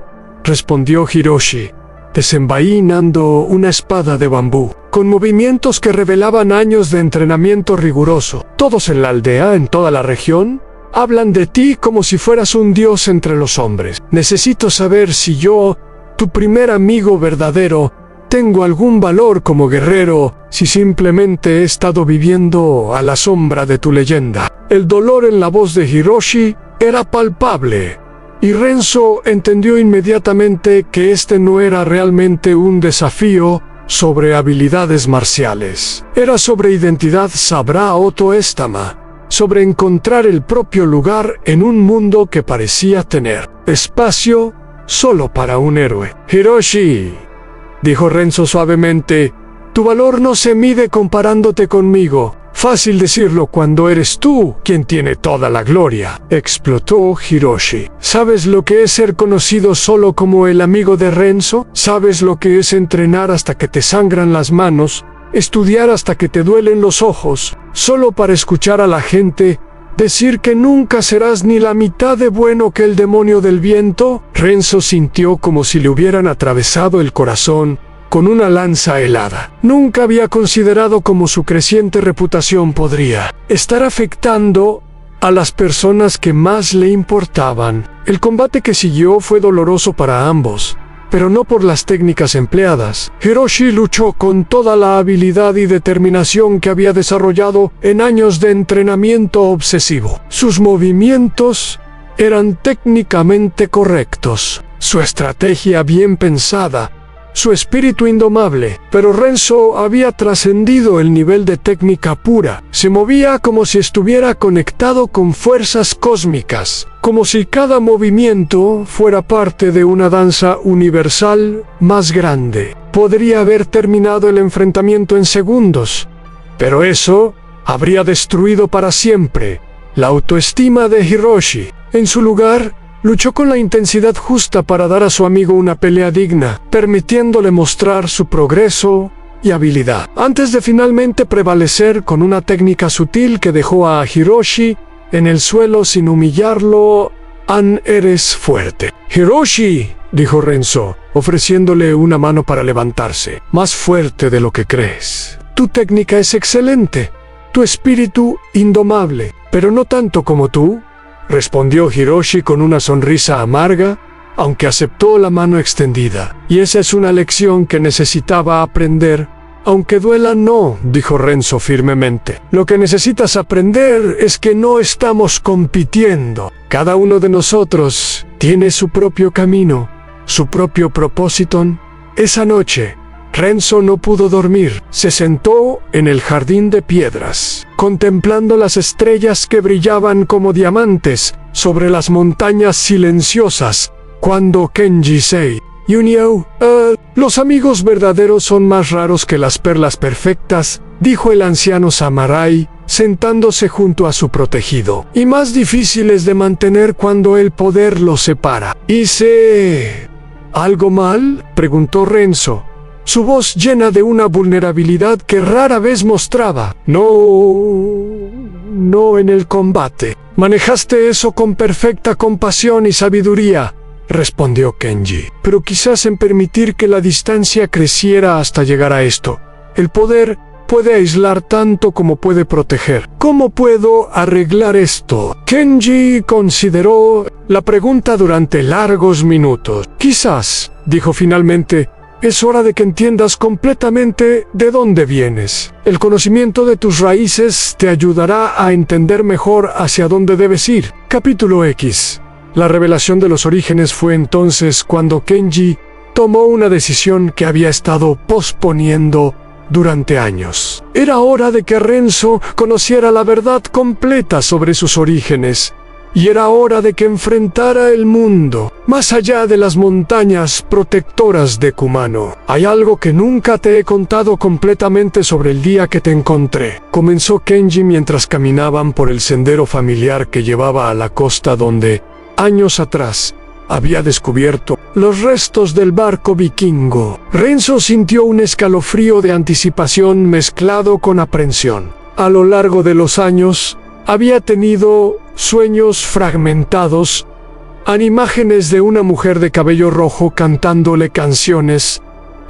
respondió Hiroshi, desenvainando una espada de bambú, con movimientos que revelaban años de entrenamiento riguroso. Todos en la aldea, en toda la región, hablan de ti como si fueras un dios entre los hombres. Necesito saber si yo, tu primer amigo verdadero, tengo algún valor como guerrero, si simplemente he estado viviendo a la sombra de tu leyenda. El dolor en la voz de Hiroshi era palpable, y Renzo entendió inmediatamente que este no era realmente un desafío sobre habilidades marciales. Era sobre identidad, sabrá autoestima, sobre encontrar el propio lugar en un mundo que parecía tener espacio solo para un héroe. Hiroshi, dijo Renzo suavemente, tu valor no se mide comparándote conmigo. Fácil decirlo cuando eres tú quien tiene toda la gloria, explotó Hiroshi. ¿Sabes lo que es ser conocido solo como el amigo de Renzo? ¿Sabes lo que es entrenar hasta que te sangran las manos, estudiar hasta que te duelen los ojos, solo para escuchar a la gente decir que nunca serás ni la mitad de bueno que el demonio del viento? Renzo sintió como si le hubieran atravesado el corazón con una lanza helada. Nunca había considerado cómo su creciente reputación podría estar afectando a las personas que más le importaban. El combate que siguió fue doloroso para ambos, pero no por las técnicas empleadas. Hiroshi luchó con toda la habilidad y determinación que había desarrollado en años de entrenamiento obsesivo. Sus movimientos eran técnicamente correctos, su estrategia bien pensada, su espíritu indomable, pero Renzo había trascendido el nivel de técnica pura. Se movía como si estuviera conectado con fuerzas cósmicas, como si cada movimiento fuera parte de una danza universal más grande. Podría haber terminado el enfrentamiento en segundos, pero eso habría destruido para siempre la autoestima de Hiroshi. En su lugar, luchó con la intensidad justa para dar a su amigo una pelea digna, permitiéndole mostrar su progreso y habilidad, antes de finalmente prevalecer con una técnica sutil que dejó a Hiroshi en el suelo sin humillarlo. Eres fuerte. Hiroshi, dijo Renzo, ofreciéndole una mano para levantarse. Más fuerte de lo que crees. Tu técnica es excelente, tu espíritu indomable, pero no tanto como tú, respondió Hiroshi con una sonrisa amarga, aunque aceptó la mano extendida. Y esa es una lección que necesitaba aprender. Aunque duela, no, dijo Renzo firmemente. Lo que necesitas aprender es que no estamos compitiendo. Cada uno de nosotros tiene su propio camino, su propio propósito. Esa noche, Renzo no pudo dormir. Se sentó en el jardín de piedras, contemplando las estrellas que brillaban como diamantes sobre las montañas silenciosas, cuando Kenji se unió. Los amigos verdaderos son más raros que las perlas perfectas, dijo el anciano Samurai, sentándose junto a su protegido, y más difíciles de mantener cuando el poder los separa. ¿Hice algo mal?, preguntó Renzo, su voz llena de una vulnerabilidad que rara vez mostraba. No en el combate. Manejaste eso con perfecta compasión y sabiduría, respondió Kenji. Pero quizás en permitir que la distancia creciera hasta llegar a esto. El poder puede aislar tanto como puede proteger. ¿Cómo puedo arreglar esto? Kenji consideró la pregunta durante largos minutos. Quizás, dijo finalmente, es hora de que entiendas completamente de dónde vienes. El conocimiento de tus raíces te ayudará a entender mejor hacia dónde debes ir. Capítulo X. La revelación de los orígenes fue entonces cuando Kenji tomó una decisión que había estado posponiendo durante años. Era hora de que Renzo conociera la verdad completa sobre sus orígenes. Y era hora de que enfrentara el mundo, más allá de las montañas protectoras de Kumano. Hay algo que nunca te he contado completamente sobre el día que te encontré, comenzó Kenji mientras caminaban por el sendero familiar que llevaba a la costa donde años atrás, había descubierto los restos del barco vikingo. Renzo sintió un escalofrío de anticipación mezclado con aprensión. A lo largo de los años, había tenido sueños fragmentados, imágenes de una mujer de cabello rojo cantándole canciones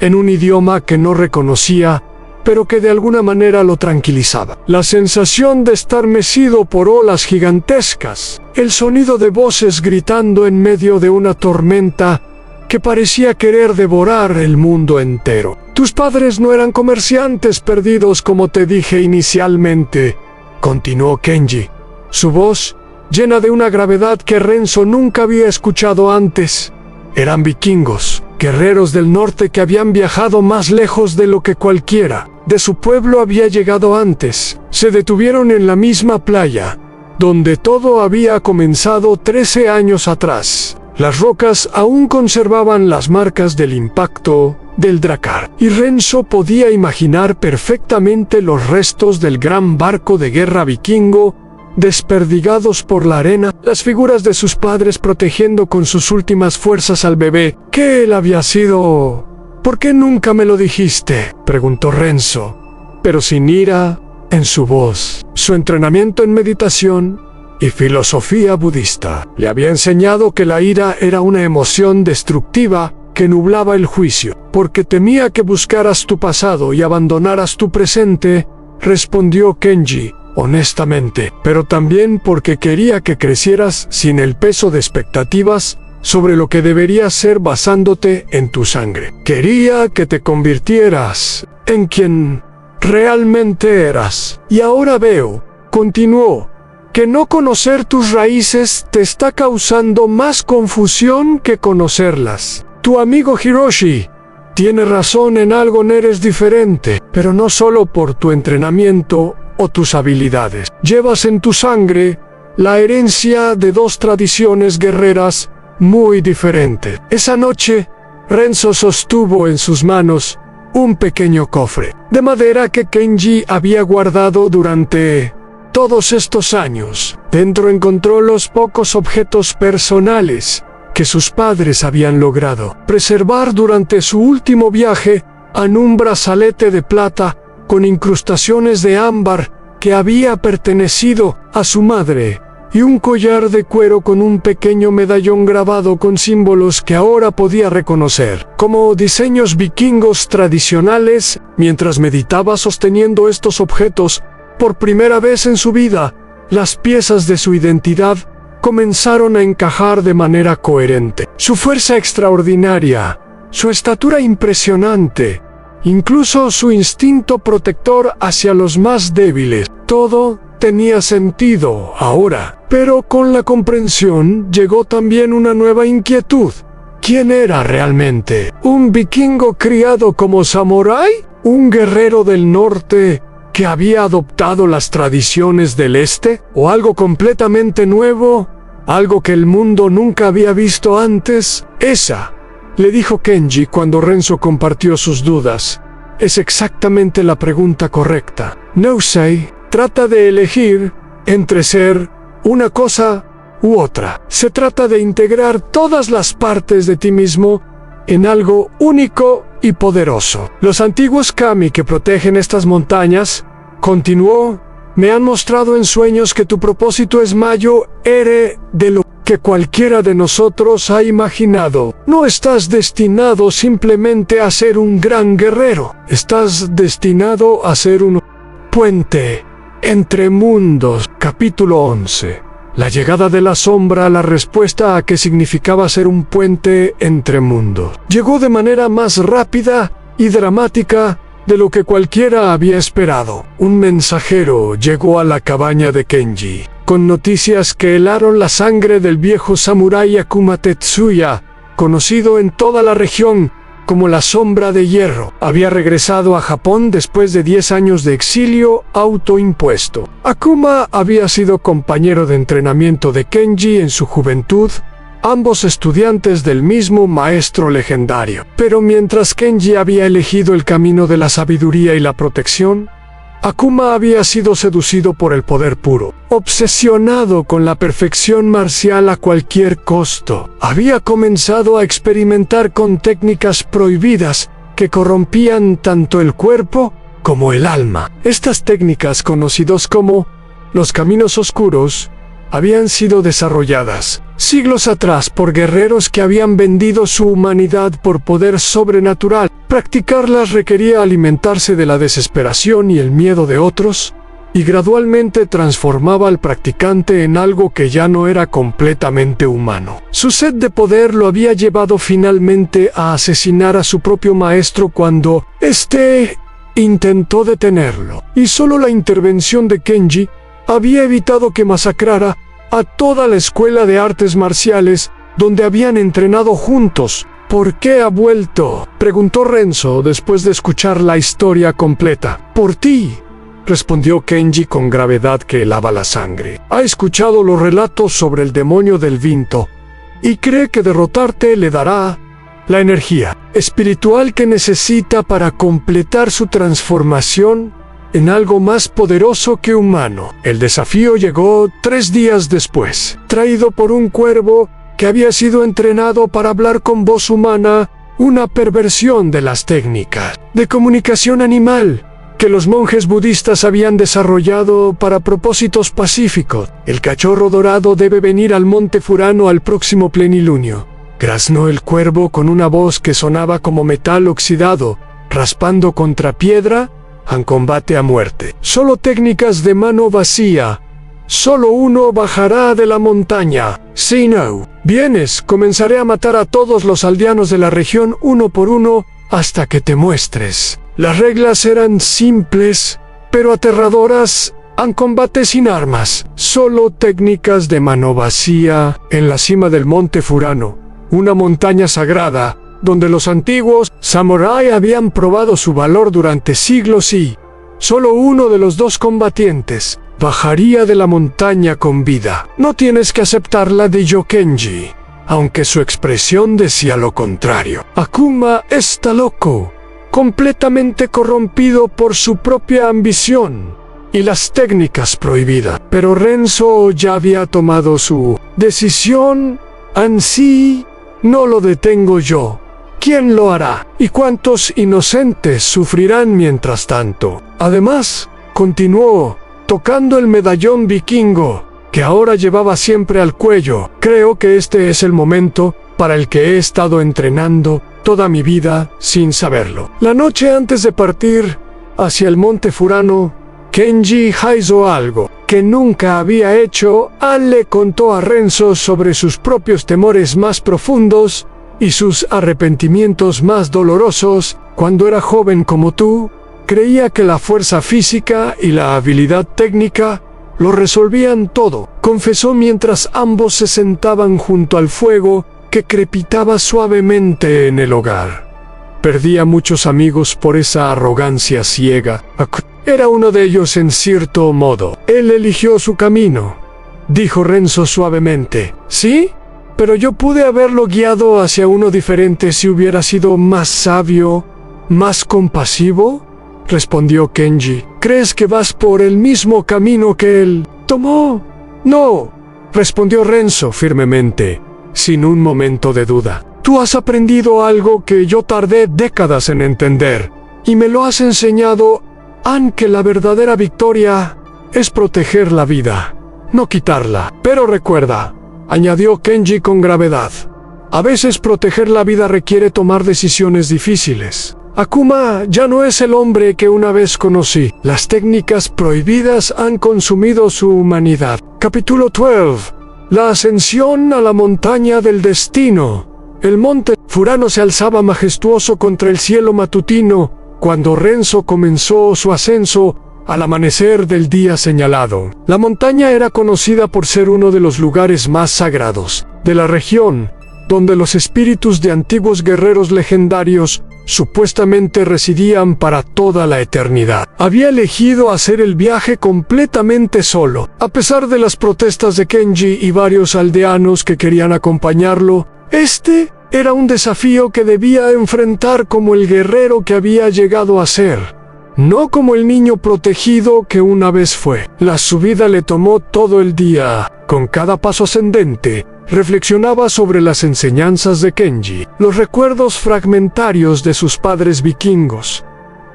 en un idioma que no reconocía, pero que de alguna manera lo tranquilizaba. La sensación de estar mecido por olas gigantescas, el sonido de voces gritando en medio de una tormenta que parecía querer devorar el mundo entero. Tus padres no eran comerciantes perdidos como te dije inicialmente, continuó Kenji, su voz llena de una gravedad que Renzo nunca había escuchado antes. Eran vikingos, guerreros del norte que habían viajado más lejos de lo que cualquiera de su pueblo había llegado antes. Se detuvieron en la misma playa, donde todo había comenzado 13 años atrás. Las rocas aún conservaban las marcas del impacto del dracar, y Renzo podía imaginar perfectamente los restos del gran barco de guerra vikingo desperdigados por la arena, las figuras de sus padres protegiendo con sus últimas fuerzas al bebé. ¿Qué él había sido? ¿Por qué nunca me lo dijiste?, preguntó Renzo, pero sin ira en su voz. Su entrenamiento en meditación y filosofía budista le había enseñado que la ira era una emoción destructiva que nublaba el juicio. Porque temía que buscaras tu pasado y abandonaras tu presente, respondió Kenji honestamente, pero también porque quería que crecieras sin el peso de expectativas sobre lo que deberías ser basándote en tu sangre. Quería que te convirtieras en quien realmente eras. Y ahora veo, continuó, que no conocer tus raíces te está causando más confusión que conocerlas. Tu amigo Hiroshi tiene razón, en algo eres diferente, pero no solo por tu entrenamiento o tus habilidades. Llevas en tu sangre la herencia de dos tradiciones guerreras muy diferentes. Esa noche, Renzo sostuvo en sus manos un pequeño cofre de madera que Kenji había guardado durante todos estos años. Dentro encontró los pocos objetos personales que sus padres habían logrado preservar durante su último viaje en un brazalete de plata con incrustaciones de ámbar que había pertenecido a su madre, y un collar de cuero con un pequeño medallón grabado con símbolos que ahora podía reconocer como diseños vikingos tradicionales. Mientras meditaba sosteniendo estos objetos, por primera vez en su vida, las piezas de su identidad comenzaron a encajar de manera coherente. Su fuerza extraordinaria, su estatura impresionante, incluso su instinto protector hacia los más débiles, todo tenía sentido ahora. Pero con la comprensión llegó también una nueva inquietud. ¿Quién era realmente? ¿Un vikingo criado como samurái? ¿Un guerrero del norte que había adoptado las tradiciones del este? ¿O algo completamente nuevo? ¿Algo que el mundo nunca había visto antes? Esa, le dijo Kenji cuando Renzo compartió sus dudas, es exactamente la pregunta correcta. No sé, trata de elegir entre ser una cosa u otra. Se trata de integrar todas las partes de ti mismo en algo único y poderoso. Los antiguos kami que protegen estas montañas, continuó, me han mostrado en sueños que tu propósito es mayor de lo que cualquiera de nosotros ha imaginado. No estás destinado simplemente a ser un gran guerrero. Estás destinado a ser un puente entre mundos. Capítulo 11. La llegada de la sombra, la respuesta a qué significaba ser un puente entre mundos, llegó de manera más rápida y dramática de lo que cualquiera había esperado. Un mensajero llegó a la cabaña de Kenji, con noticias que helaron la sangre del viejo samurái Akuma Tetsuya, conocido en toda la región como la Sombra de Hierro. Había regresado a Japón después de 10 años de exilio autoimpuesto. Akuma había sido compañero de entrenamiento de Kenji en su juventud, ambos estudiantes del mismo maestro legendario. Pero mientras Kenji había elegido el camino de la sabiduría y la protección, Akuma había sido seducido por el poder puro, obsesionado con la perfección marcial a cualquier costo. Había comenzado a experimentar con técnicas prohibidas que corrompían tanto el cuerpo como el alma. Estas técnicas, conocidas como los caminos oscuros, habían sido desarrolladas siglos atrás por guerreros que habían vendido su humanidad por poder sobrenatural. Practicarlas requería alimentarse de la desesperación y el miedo de otros, y gradualmente transformaba al practicante en algo que ya no era completamente humano. Su sed de poder lo había llevado finalmente a asesinar a su propio maestro cuando éste intentó detenerlo, y solo la intervención de Kenji había evitado que masacrara a toda la escuela de artes marciales donde habían entrenado juntos. ¿Por qué ha vuelto?, preguntó Renzo después de escuchar la historia completa. Por ti, respondió Kenji con gravedad que helaba la sangre. Ha escuchado los relatos sobre el demonio del viento y cree que derrotarte le dará la energía espiritual que necesita para completar su transformación en algo más poderoso que humano. El desafío llegó 3 días después, traído por un cuervo que había sido entrenado para hablar con voz humana, una perversión de las técnicas de comunicación animal que los monjes budistas habían desarrollado para propósitos pacíficos. El cachorro dorado debe venir al monte Furano al próximo plenilunio, graznó el cuervo con una voz que sonaba como metal oxidado, raspando contra piedra, en combate a muerte. Solo técnicas de mano vacía. Solo uno bajará de la montaña. Si no vienes, comenzaré a matar a todos los aldeanos de la región uno por uno hasta que te muestres. Las reglas eran simples, pero aterradoras. En combate sin armas. Solo técnicas de mano vacía. En la cima del monte Furano, una montaña sagrada, donde los antiguos samurái habían probado su valor durante siglos y solo uno de los 2 combatientes bajaría de la montaña con vida. No tienes que aceptarla, dijo Kenji, aunque su expresión decía lo contrario. Akuma está loco, completamente corrompido por su propia ambición y las técnicas prohibidas. Pero Renzo ya había tomado su decisión. Ansí no lo detengo yo. ¿Quién lo hará? ¿Y cuántos inocentes sufrirán mientras tanto? Además, continuó, tocando el medallón vikingo, que ahora llevaba siempre al cuello. Creo que este es el momento para el que he estado entrenando toda mi vida sin saberlo. La noche antes de partir hacia el monte Furano, Kenji hizo algo que nunca había hecho. Le contó a Renzo sobre sus propios temores más profundos y sus arrepentimientos más dolorosos. Cuando era joven como tú, creía que la fuerza física y la habilidad técnica lo resolvían todo, confesó mientras ambos se sentaban junto al fuego que crepitaba suavemente en el hogar. Perdí a muchos amigos por esa arrogancia ciega. Era uno de ellos en cierto modo. Él eligió su camino, dijo Renzo suavemente. ¿Sí? Pero yo pude haberlo guiado hacia uno diferente si hubiera sido más sabio, más compasivo, respondió Kenji. ¿Crees que vas por el mismo camino que él tomó? No, respondió Renzo firmemente, sin un momento de duda. Tú has aprendido algo que yo tardé décadas en entender, y me lo has enseñado, que la verdadera victoria es proteger la vida, no quitarla. Pero recuerda, añadió Kenji con gravedad, a veces proteger la vida requiere tomar decisiones difíciles. Akuma ya no es el hombre que una vez conocí. Las técnicas prohibidas han consumido su humanidad. Capítulo 12. La ascensión a la montaña del destino. El monte Furano se alzaba majestuoso contra el cielo matutino cuando Renzo comenzó su ascenso al amanecer del día señalado. La montaña era conocida por ser uno de los lugares más sagrados de la región, donde los espíritus de antiguos guerreros legendarios supuestamente residían para toda la eternidad. Había elegido hacer el viaje completamente solo. A pesar de las protestas de Kenji y varios aldeanos que querían acompañarlo, este era un desafío que debía enfrentar como el guerrero que había llegado a ser. no como el niño protegido que una vez fue. La subida le tomó todo el día. Con cada paso ascendente, reflexionaba sobre las enseñanzas de Kenji, los recuerdos fragmentarios de sus padres vikingos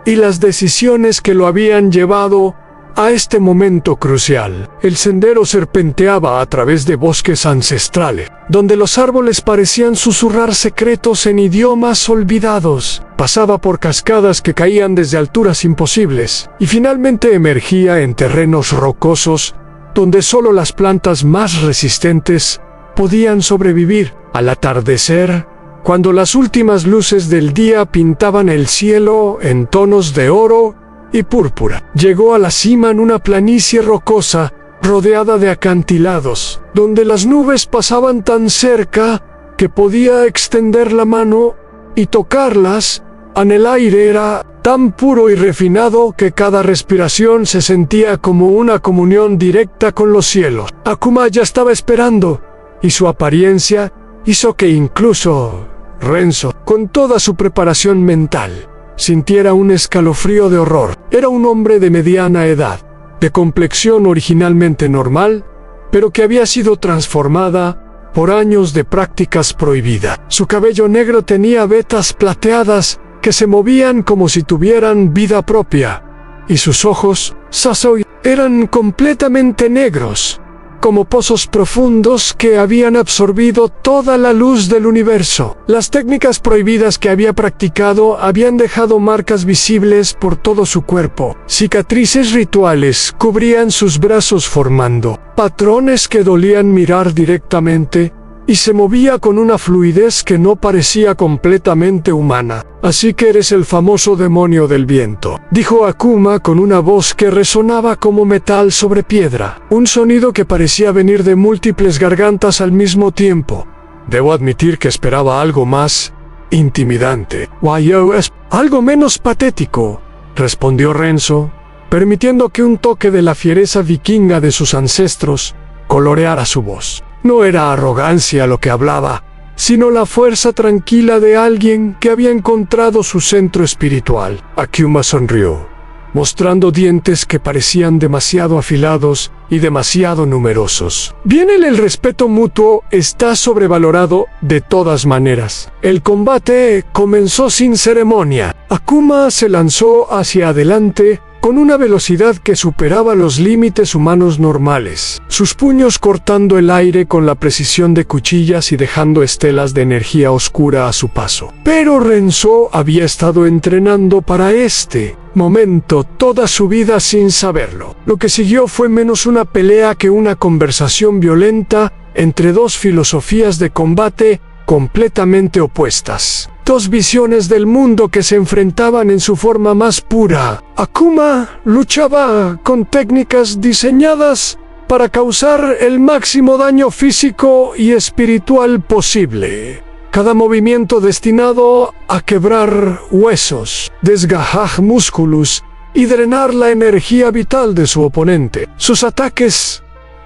y las decisiones que lo habían llevado a este momento crucial. El sendero serpenteaba a través de bosques ancestrales, donde los árboles parecían susurrar secretos en idiomas olvidados. Pasaba por cascadas que caían desde alturas imposibles, y finalmente emergía en terrenos rocosos, donde solo las plantas más resistentes podían sobrevivir. Al atardecer, cuando las últimas luces del día pintaban el cielo en tonos de oro y púrpura, llegó a la cima en una planicie rocosa rodeada de acantilados, donde las nubes pasaban tan cerca que podía extender la mano y tocarlas. En el aire era tan puro y refinado que cada respiración se sentía como una comunión directa con los cielos. Akuma ya estaba esperando, y su apariencia hizo que incluso Renzo, con toda su preparación mental, sintiera un escalofrío de horror. Era un hombre de mediana edad, de complexión originalmente normal, pero que había sido transformada por años de prácticas prohibidas. Su cabello negro tenía vetas plateadas que se movían como si tuvieran vida propia, y sus ojos, Sasoi, eran completamente negros, como pozos profundos que habían absorbido toda la luz del universo. Las técnicas prohibidas que había practicado habían dejado marcas visibles por todo su cuerpo. Cicatrices rituales cubrían sus brazos formando patrones que dolían mirar directamente, y se movía con una fluidez que no parecía completamente humana. «Así que eres el famoso demonio del viento», dijo Akuma con una voz que resonaba como metal sobre piedra, un sonido que parecía venir de múltiples gargantas al mismo tiempo. Debo admitir que esperaba algo más intimidante. «Wayo es algo menos patético», respondió Renzo, permitiendo que un toque de la fiereza vikinga de sus ancestros coloreara su voz. No era arrogancia lo que hablaba, sino la fuerza tranquila de alguien que había encontrado su centro espiritual. Akuma sonrió, mostrando dientes que parecían demasiado afilados y demasiado numerosos. Bien, el respeto mutuo está sobrevalorado de todas maneras. El combate comenzó sin ceremonia. Akuma se lanzó hacia adelante con una velocidad que superaba los límites humanos normales, sus puños cortando el aire con la precisión de cuchillas y dejando estelas de energía oscura a su paso. Pero Renzo había estado entrenando para este momento toda su vida sin saberlo. Lo que siguió fue menos una pelea que una conversación violenta entre dos filosofías de combate completamente opuestas. Dos visiones del mundo que se enfrentaban en su forma más pura. Akuma luchaba con técnicas diseñadas para causar el máximo daño físico y espiritual posible. Cada movimiento destinado a quebrar huesos, desgajar músculos y drenar la energía vital de su oponente. Sus ataques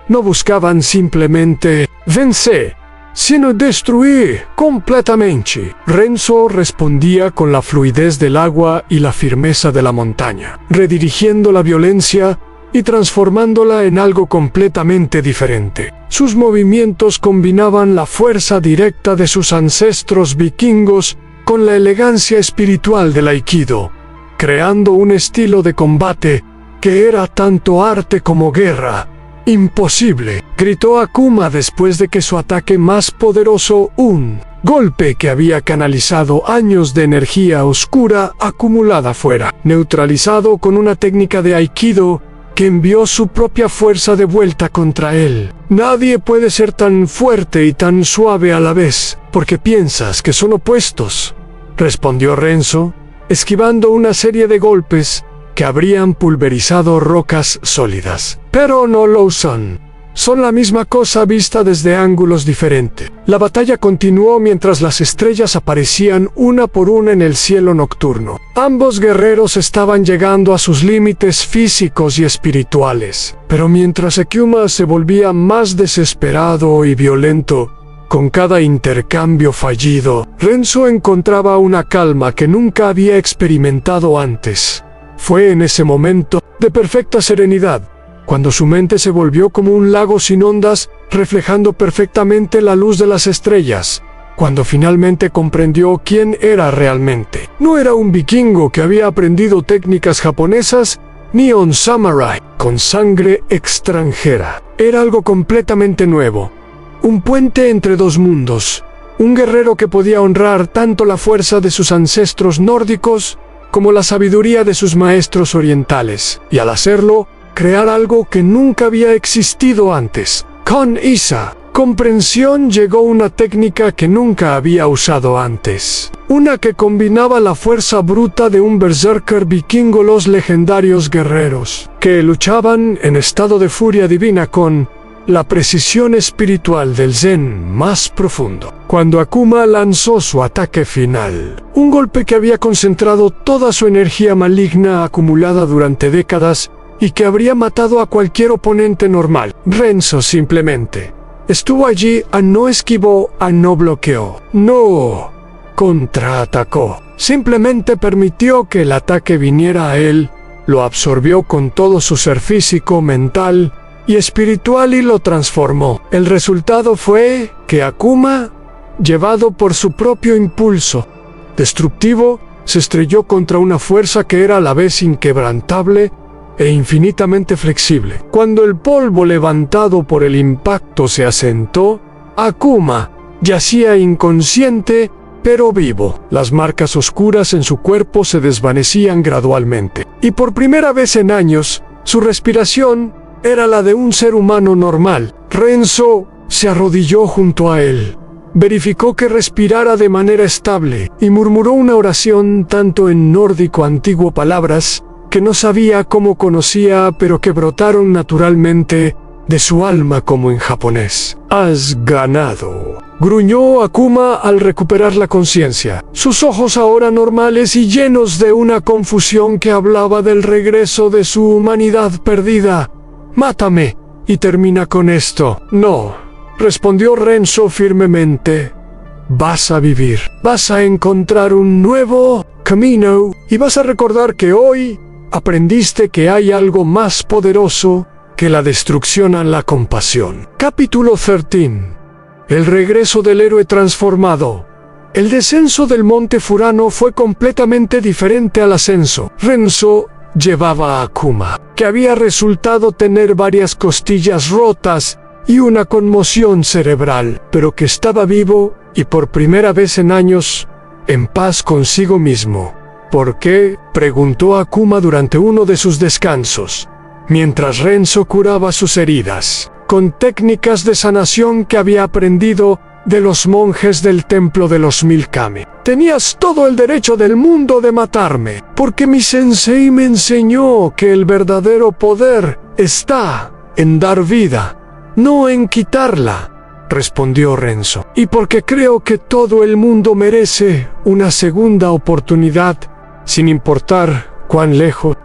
no buscaban simplemente vencer, sino destruir completamente. Renzo respondía con la fluidez del agua y la firmeza de la montaña, redirigiendo la violencia y transformándola en algo completamente diferente. Sus movimientos combinaban la fuerza directa de sus ancestros vikingos con la elegancia espiritual del Aikido, creando un estilo de combate que era tanto arte como guerra. «Imposible», gritó Akuma después de que su ataque más poderoso, un golpe que había canalizado años de energía oscura acumulada fuera, neutralizado con una técnica de Aikido que envió su propia fuerza de vuelta contra él. «Nadie puede ser tan fuerte y tan suave a la vez, porque piensas que son opuestos», respondió Renzo, esquivando una serie de golpes que habrían pulverizado rocas sólidas. «Pero no lo son. Son la misma cosa vista desde ángulos diferentes». La batalla continuó mientras las estrellas aparecían una por una en el cielo nocturno. Ambos guerreros estaban llegando a sus límites físicos y espirituales. Pero mientras Akuma se volvía más desesperado y violento con cada intercambio fallido, Renzo encontraba una calma que nunca había experimentado antes. Fue en ese momento de perfecta serenidad, cuando su mente se volvió como un lago sin ondas, reflejando perfectamente la luz de las estrellas, cuando finalmente comprendió quién era realmente. No era un vikingo que había aprendido técnicas japonesas, ni un samurái con sangre extranjera. Era algo completamente nuevo, un puente entre dos mundos, un guerrero que podía honrar tanto la fuerza de sus ancestros nórdicos como la sabiduría de sus maestros orientales, y al hacerlo, crear algo que nunca había existido antes. Con esa comprensión llegó una técnica que nunca había usado antes. Una que combinaba la fuerza bruta de un berserker vikingo, los legendarios guerreros, que luchaban en estado de furia divina, con la precisión espiritual del Zen más profundo. Cuando Akuma lanzó su ataque final, un golpe que había concentrado toda su energía maligna acumulada durante décadas y que habría matado a cualquier oponente normal, Renzo simplemente estuvo allí, no esquivó, no bloqueó, no contraatacó. Simplemente permitió que el ataque viniera a él, lo absorbió con todo su ser físico, mental y espiritual y lo transformó. El resultado fue que Akuma, llevado por su propio impulso destructivo, se estrelló contra una fuerza que era a la vez inquebrantable e infinitamente flexible. Cuando el polvo levantado por el impacto se asentó, Akuma yacía inconsciente pero vivo. Las marcas oscuras en su cuerpo se desvanecían gradualmente, y por primera vez en años, su respiración era la de un ser humano normal. Renzo se arrodilló junto a él, verificó que respirara de manera estable y murmuró una oración tanto en nórdico antiguo, palabras que no sabía cómo conocía, pero que brotaron naturalmente de su alma como en japonés. «Has ganado», gruñó Akuma al recuperar la conciencia, sus ojos ahora normales y llenos de una confusión que hablaba del regreso de su humanidad perdida. «Mátame y termina con esto». «No», respondió Renzo firmemente. «Vas a vivir, vas a encontrar un nuevo camino y vas a recordar que hoy aprendiste que hay algo más poderoso que la destrucción a la compasión». Capítulo 13. El regreso del héroe transformado. El descenso del monte Furano fue completamente diferente al ascenso. Renzo llevaba a Akuma, que había resultado tener varias costillas rotas y una conmoción cerebral, pero que estaba vivo y por primera vez en años, en paz consigo mismo. «¿Por qué?», preguntó Akuma durante uno de sus descansos, mientras Renzo curaba sus heridas, con técnicas de sanación que había aprendido de los monjes del templo de los 1000 kami. «Tenías todo el derecho del mundo de matarme, porque mi sensei me enseñó que el verdadero poder está en dar vida, no en quitarla», respondió Renzo. «Y porque creo que todo el mundo merece una segunda oportunidad, sin importar cuán lejos».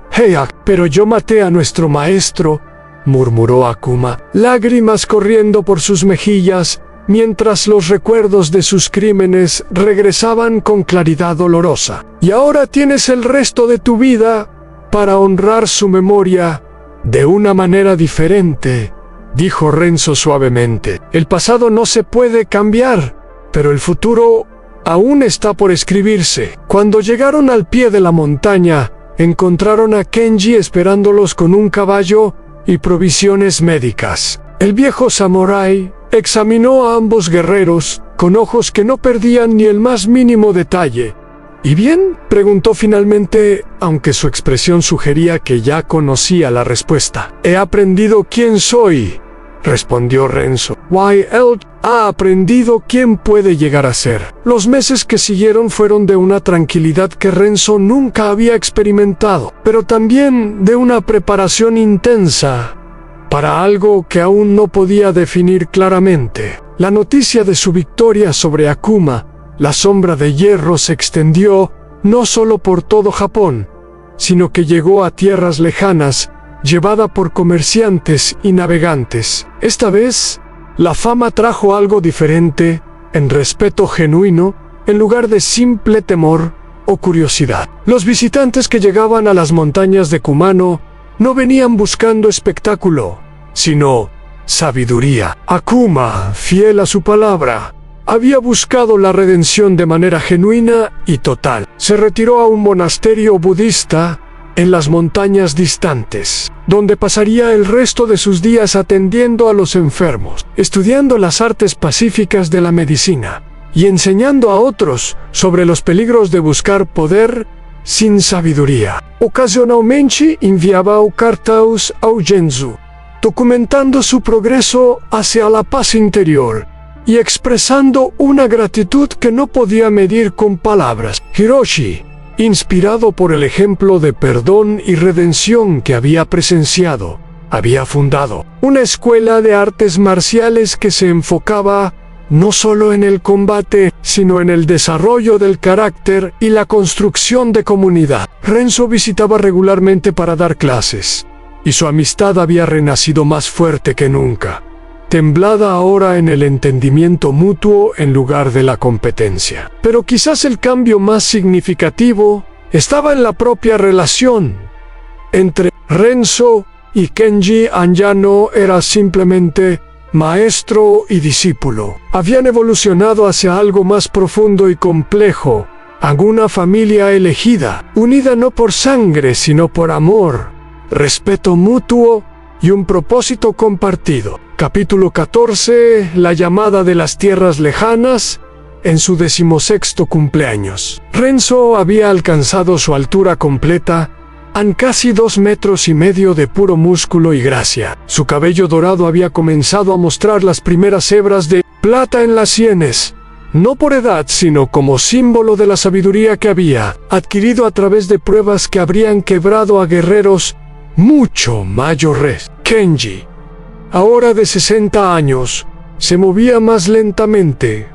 «Pero yo maté a nuestro maestro», murmuró Akuma, lágrimas corriendo por sus mejillas, mientras los recuerdos de sus crímenes regresaban con claridad dolorosa. «Y ahora tienes el resto de tu vida para honrar su memoria de una manera diferente», dijo Renzo suavemente. «El pasado no se puede cambiar, pero el futuro aún está por escribirse». Cuando llegaron al pie de la montaña, encontraron a Kenji esperándolos con un caballo y provisiones médicas. El viejo samurái examinó a ambos guerreros con ojos que no perdían ni el más mínimo detalle. «¿Y bien?», preguntó finalmente, aunque su expresión sugería que ya conocía la respuesta. «He aprendido quién soy», respondió Renzo. «YL ha aprendido quién puede llegar a ser». Los meses que siguieron fueron de una tranquilidad que Renzo nunca había experimentado, pero también de una preparación intensa para algo que aún no podía definir claramente. La noticia de su victoria sobre Akuma, la sombra de hierro, se extendió no solo por todo Japón, sino que llegó a tierras lejanas, llevada por comerciantes y navegantes. Esta vez, la fama trajo algo diferente, en respeto genuino, en lugar de simple temor, o curiosidad. Los visitantes que llegaban a las montañas de Kumano no venían buscando espectáculo, sino sabiduría. Akuma, fiel a su palabra, había buscado la redención de manera genuina y total. Se retiró a un monasterio budista en las montañas distantes, donde pasaría el resto de sus días atendiendo a los enfermos, estudiando las artes pacíficas de la medicina y enseñando a otros sobre los peligros de buscar poder sin sabiduría. Ocasionalmente enviaba cartas a Genzu, documentando su progreso hacia la paz interior y expresando una gratitud que no podía medir con palabras. Hiroshi, inspirado por el ejemplo de perdón y redención que había presenciado, había fundado una escuela de artes marciales que se enfocaba no solo en el combate, sino en el desarrollo del carácter y la construcción de comunidad. Renzo visitaba regularmente para dar clases, y su amistad había renacido más fuerte que nunca, temblada ahora en el entendimiento mutuo en lugar de la competencia. Pero quizás el cambio más significativo estaba en la propia relación entre Renzo y Kenji. Ya no era simplemente maestro y discípulo. Habían evolucionado hacia algo más profundo y complejo, una familia elegida, unida no por sangre, sino por amor, respeto mutuo y un propósito compartido. Capítulo 14. La llamada de las tierras lejanas. En su 16º cumpleaños, Renzo había alcanzado su altura completa, casi 2,5 metros de puro músculo y gracia. Su cabello dorado había comenzado a mostrar las primeras hebras de plata en las sienes, no por edad, sino como símbolo de la sabiduría que había adquirido a través de pruebas que habrían quebrado a guerreros mucho mayores. Kenji, ahora de 60 años, se movía más lentamente,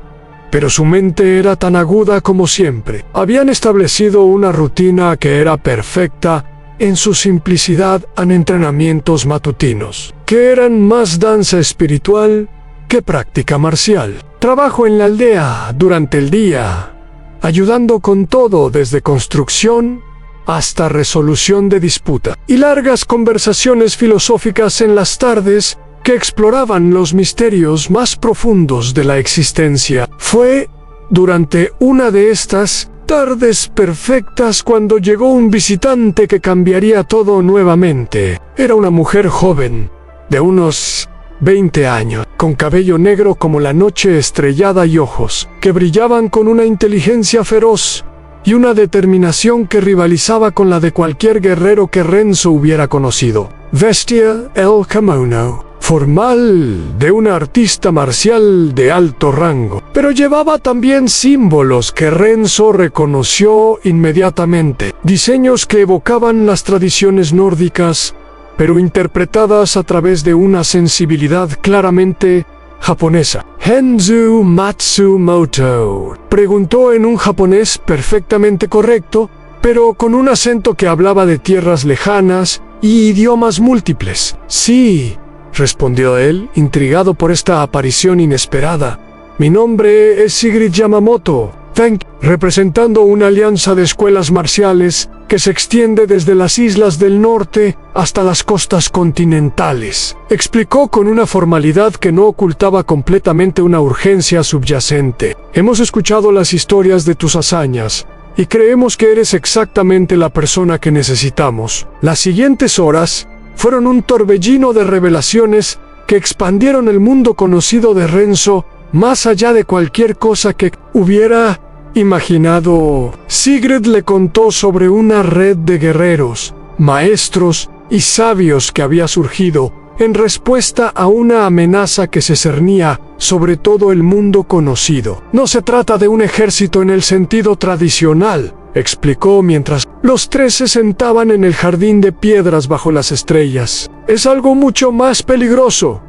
pero su mente era tan aguda como siempre. Habían establecido una rutina que era perfecta en su simplicidad en entrenamientos matutinos, que eran más danza espiritual que práctica marcial. Trabajo en la aldea durante el día, ayudando con todo desde construcción hasta resolución de disputa, y largas conversaciones filosóficas en las tardes que exploraban los misterios más profundos de la existencia. Fue durante una de estas tardes perfectas cuando llegó un visitante que cambiaría todo nuevamente. Era una mujer joven, de unos 20 años, con cabello negro como la noche estrellada y ojos que brillaban con una inteligencia feroz y una determinación que rivalizaba con la de cualquier guerrero que Renzo hubiera conocido. Vestía el kimono formal de una artista marcial de alto rango, pero llevaba también símbolos que Renzo reconoció inmediatamente, diseños que evocaban las tradiciones nórdicas, pero interpretadas a través de una sensibilidad claramente japonesa. Henzu Matsumoto preguntó en un japonés perfectamente correcto, pero con un acento que hablaba de tierras lejanas y idiomas múltiples. Sí, respondió él, intrigado por esta aparición inesperada. Mi nombre es Sigrid Yamamoto, representando una alianza de escuelas marciales que se extiende desde las islas del norte hasta las costas continentales, explicó con una formalidad que no ocultaba completamente una urgencia subyacente. Hemos escuchado las historias de tus hazañas y creemos que eres exactamente la persona que necesitamos. Las siguientes horas fueron un torbellino de revelaciones que expandieron el mundo conocido de Renzo más allá de cualquier cosa que hubiera imaginado. Sigrid le contó sobre una red de guerreros, maestros y sabios que había surgido en respuesta a una amenaza que se cernía sobre todo el mundo conocido. No se trata de un ejército en el sentido tradicional, explicó mientras los tres se sentaban en el jardín de piedras bajo las estrellas. Es algo mucho más peligroso,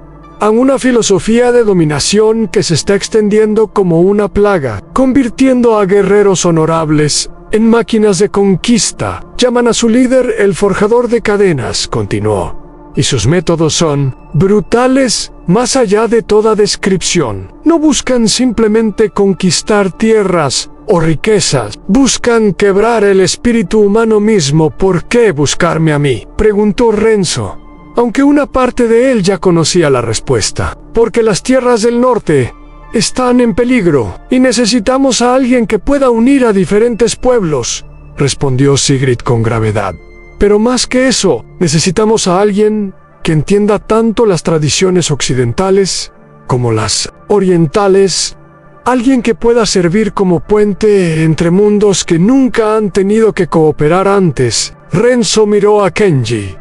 una filosofía de dominación que se está extendiendo como una plaga, convirtiendo a guerreros honorables en máquinas de conquista. Llaman a su líder el forjador de cadenas, continuó, y sus métodos son brutales más allá de toda descripción. No buscan simplemente conquistar tierras o riquezas. Buscan quebrar el espíritu humano mismo. ¿Por qué buscarme a mí?, preguntó Renzo, aunque una parte de él ya conocía la respuesta. Porque las tierras del norte están en peligro y necesitamos a alguien que pueda unir a diferentes pueblos, respondió Sigrid con gravedad. Pero más que eso, necesitamos a alguien que entienda tanto las tradiciones occidentales como las orientales, alguien que pueda servir como puente entre mundos que nunca han tenido que cooperar antes. Renzo miró a Kenji,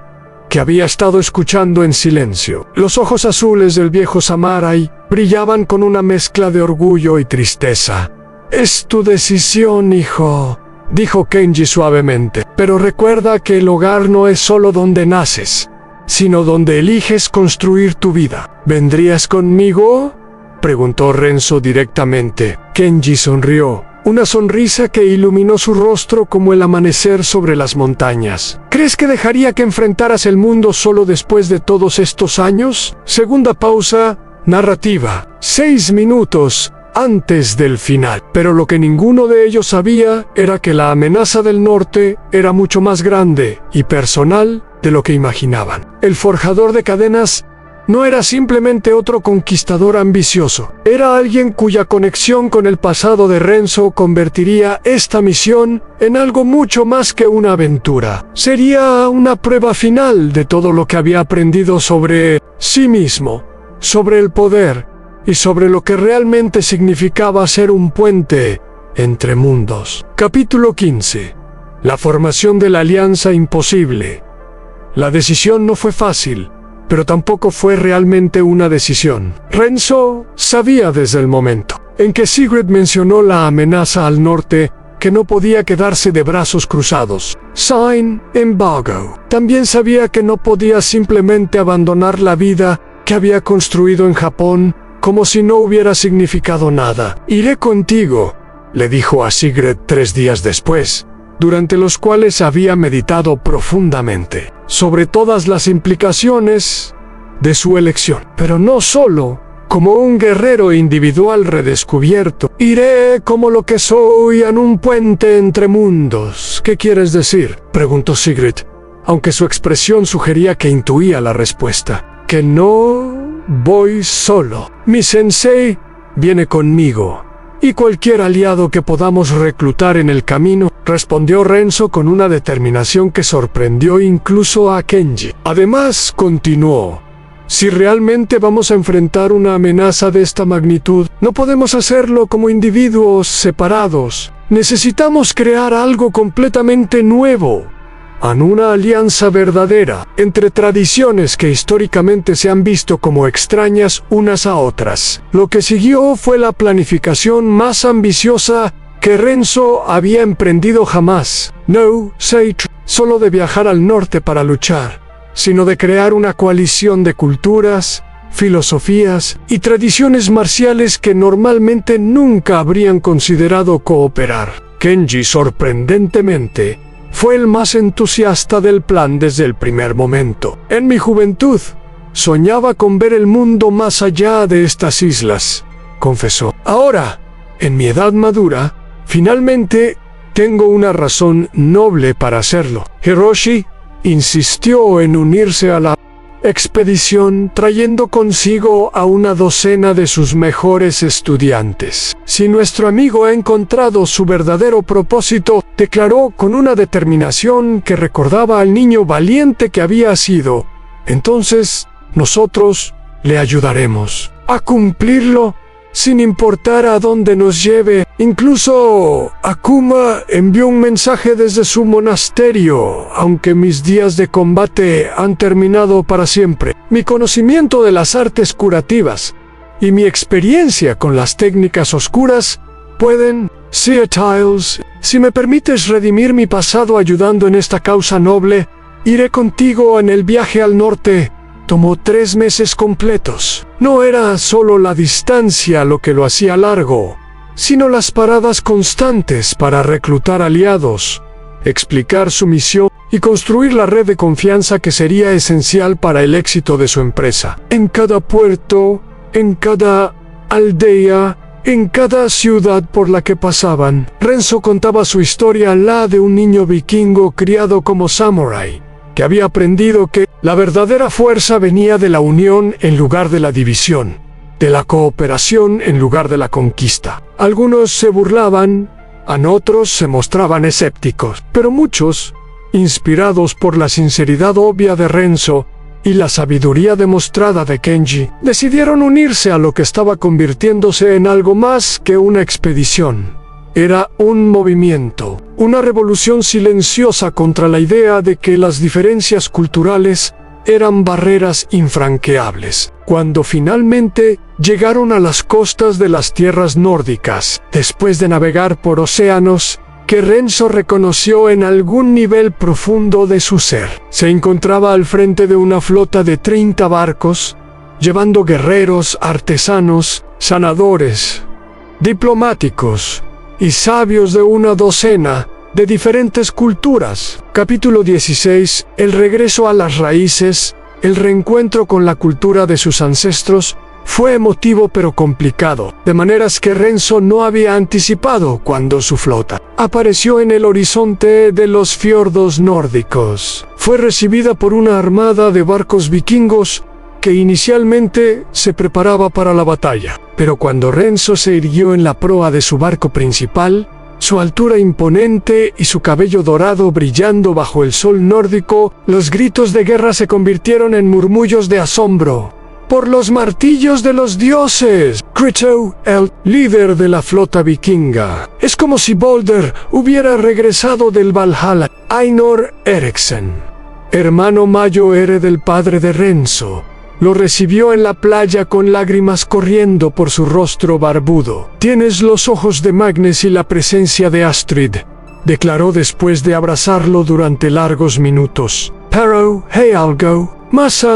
que había estado escuchando en silencio. Los ojos azules del viejo Samurai brillaban con una mezcla de orgullo y tristeza. «Es tu decisión, hijo», dijo Kenji suavemente. «Pero recuerda que el hogar no es solo donde naces, sino donde eliges construir tu vida. ¿Vendrías conmigo?», preguntó Renzo directamente. Kenji sonrió, una sonrisa que iluminó su rostro como el amanecer sobre las montañas. «¿Crees que dejaría que enfrentaras el mundo solo después de todos estos años?». Segunda pausa narrativa. 6 minutos antes del final. Pero lo que ninguno de ellos sabía era que la amenaza del norte era mucho más grande y personal de lo que imaginaban. El forjador de cadenas no era simplemente otro conquistador ambicioso. Era alguien cuya conexión con el pasado de Renzo convertiría esta misión en algo mucho más que una aventura. Sería una prueba final de todo lo que había aprendido sobre sí mismo, sobre el poder y sobre lo que realmente significaba ser un puente entre mundos. Capítulo 15. La formación de la alianza imposible. La decisión no fue fácil, pero tampoco fue realmente una decisión. Renzo sabía desde el momento en que Sigrid mencionó la amenaza al norte que no podía quedarse de brazos cruzados. Sin embargo, también sabía que no podía simplemente abandonar la vida que había construido en Japón como si no hubiera significado nada. «Iré contigo», le dijo a Sigrid 3 días después, durante los cuales había meditado profundamente sobre todas las implicaciones de su elección. Pero no solo como un guerrero individual redescubierto. «Iré como lo que soy en un puente entre mundos». «¿Qué quieres decir?», preguntó Sigrid, aunque su expresión sugería que intuía la respuesta. «Que no voy solo. Mi sensei viene conmigo, y cualquier aliado que podamos reclutar en el camino», respondió Renzo con una determinación que sorprendió incluso a Kenji. Además, continuó, «si realmente vamos a enfrentar una amenaza de esta magnitud, no podemos hacerlo como individuos separados. Necesitamos crear algo completamente nuevo, una alianza verdadera entre tradiciones que históricamente se han visto como extrañas unas a otras». Lo que siguió fue la planificación más ambiciosa que Renzo había emprendido jamás. No solo de viajar al norte para luchar, sino de crear una coalición de culturas, filosofías y tradiciones marciales que normalmente nunca habrían considerado cooperar. Kenji, sorprendentemente, fue el más entusiasta del plan desde el primer momento. «En mi juventud, soñaba con ver el mundo más allá de estas islas», confesó. «Ahora, en mi edad madura, finalmente tengo una razón noble para hacerlo». Hiroshi insistió en unirse a la expedición, trayendo consigo a una docena de sus mejores estudiantes. «Si nuestro amigo ha encontrado su verdadero propósito», declaró con una determinación que recordaba al niño valiente que había sido, «entonces nosotros le ayudaremos a cumplirlo, sin importar a dónde nos lleve». Incluso Akuma envió un mensaje desde su monasterio. «Aunque mis días de combate han terminado para siempre, mi conocimiento de las artes curativas y mi experiencia con las técnicas oscuras pueden, Tiles, si me permites redimir mi pasado ayudando en esta causa noble, iré contigo en el viaje al norte». Tomó 3 meses completos. No era solo la distancia lo que lo hacía largo, sino las paradas constantes para reclutar aliados, explicar su misión y construir la red de confianza que sería esencial para el éxito de su empresa. En cada puerto, en cada aldea, En cada ciudad por la que pasaban, Renzo contaba su historia, la de un niño vikingo criado como samurái, que había aprendido que la verdadera fuerza venía de la unión en lugar de la división, de la cooperación en lugar de la conquista. Algunos se burlaban, a otros se mostraban escépticos, pero muchos, inspirados por la sinceridad obvia de Renzo y la sabiduría demostrada de Kenji, decidieron unirse a lo que estaba convirtiéndose en algo más que una expedición. Era un movimiento, una revolución silenciosa contra la idea de que las diferencias culturales eran barreras infranqueables. Cuando finalmente llegaron a las costas de las tierras nórdicas, después de navegar por océanos que Renzo reconoció en algún nivel profundo de su ser, se encontraba al frente de una flota de 30 barcos, llevando guerreros, artesanos, sanadores, diplomáticos y sabios de una docena de diferentes culturas. Capítulo 16. El regreso a las raíces. El reencuentro con la cultura de sus ancestros fue emotivo pero complicado, de maneras que Renzo no había anticipado cuando su flota apareció en el horizonte de los fiordos nórdicos. Fue recibida por una armada de barcos vikingos que inicialmente se preparaba para la batalla. Pero cuando Renzo se irguió en la proa de su barco principal, su altura imponente y su cabello dorado brillando bajo el sol nórdico, los gritos de guerra se convirtieron en murmullos de asombro. ¡Por los martillos de los dioses! Gritó el líder de la flota vikinga. Es como si Balder hubiera regresado del Valhalla. Einar Eriksen, hermano mayor del padre de Renzo, lo recibió en la playa con lágrimas corriendo por su rostro barbudo. «Tienes los ojos de Magnus y la presencia de Astrid», declaró después de abrazarlo durante largos minutos. «Pero hay algo más,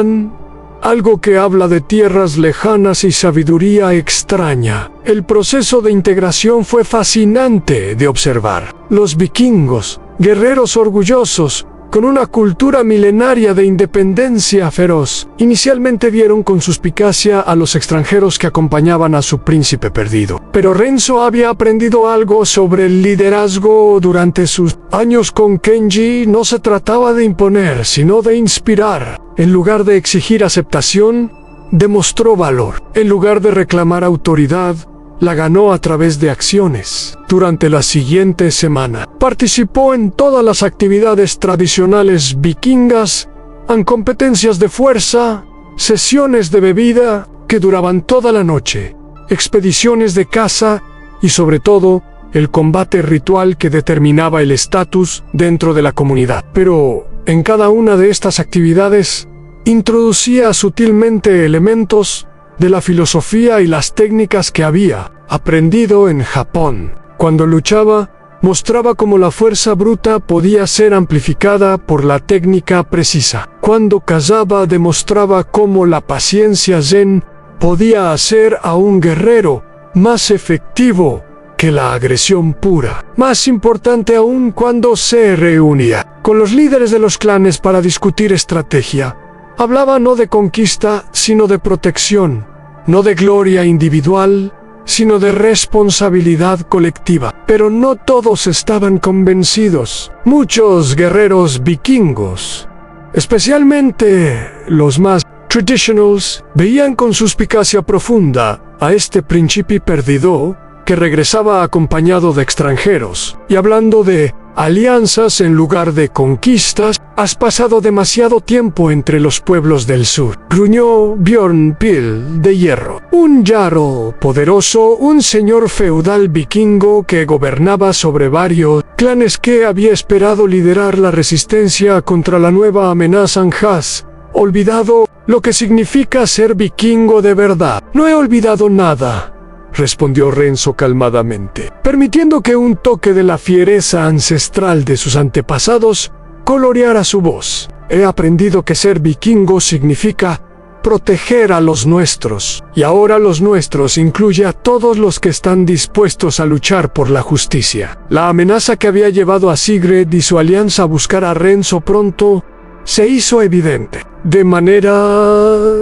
algo que habla de tierras lejanas y sabiduría extraña». El proceso de integración fue fascinante de observar. Los vikingos, guerreros orgullosos, con una cultura milenaria de independencia feroz, inicialmente vieron con suspicacia a los extranjeros que acompañaban a su príncipe perdido. Pero Renzo había aprendido algo sobre el liderazgo durante sus años con Kenji. No se trataba de imponer, sino de inspirar. En lugar de exigir aceptación, demostró valor. En lugar de reclamar autoridad, la ganó a través de acciones. Durante la siguiente semana, participó en todas las actividades tradicionales vikingas, en competencias de fuerza, sesiones de bebida que duraban toda la noche, expediciones de caza y sobre todo, el combate ritual que determinaba el estatus dentro de la comunidad. Pero, en cada una de estas actividades, introducía sutilmente elementos de la filosofía y las técnicas que había aprendido en Japón. Cuando luchaba, mostraba cómo la fuerza bruta podía ser amplificada por la técnica precisa. Cuando cazaba, demostraba cómo la paciencia zen podía hacer a un guerrero más efectivo que la agresión pura. Más importante aún, cuando se reunía con los líderes de los clanes para discutir estrategia, hablaba no de conquista, sino de protección, no de gloria individual, sino de responsabilidad colectiva. Pero no todos estaban convencidos. Muchos guerreros vikingos, especialmente los más traditionals, veían con suspicacia profunda a este príncipe perdido que regresaba acompañado de extranjeros. Y hablando de alianzas en lugar de conquistas, has pasado demasiado tiempo entre los pueblos del sur, gruñó Bjorn Pil de Hierro, un jarl poderoso, un señor feudal vikingo que gobernaba sobre varios clanes que había esperado liderar la resistencia contra la nueva amenaza en Has. Olvidado lo que significa ser vikingo de verdad. No he olvidado nada, respondió Renzo calmadamente, permitiendo que un toque de la fiereza ancestral de sus antepasados coloreara su voz. He aprendido que ser vikingo significa proteger a los nuestros, y ahora los nuestros incluye a todos los que están dispuestos a luchar por la justicia. La amenaza que había llevado a Sigrid y su alianza a buscar a Renzo pronto se hizo evidente, de manera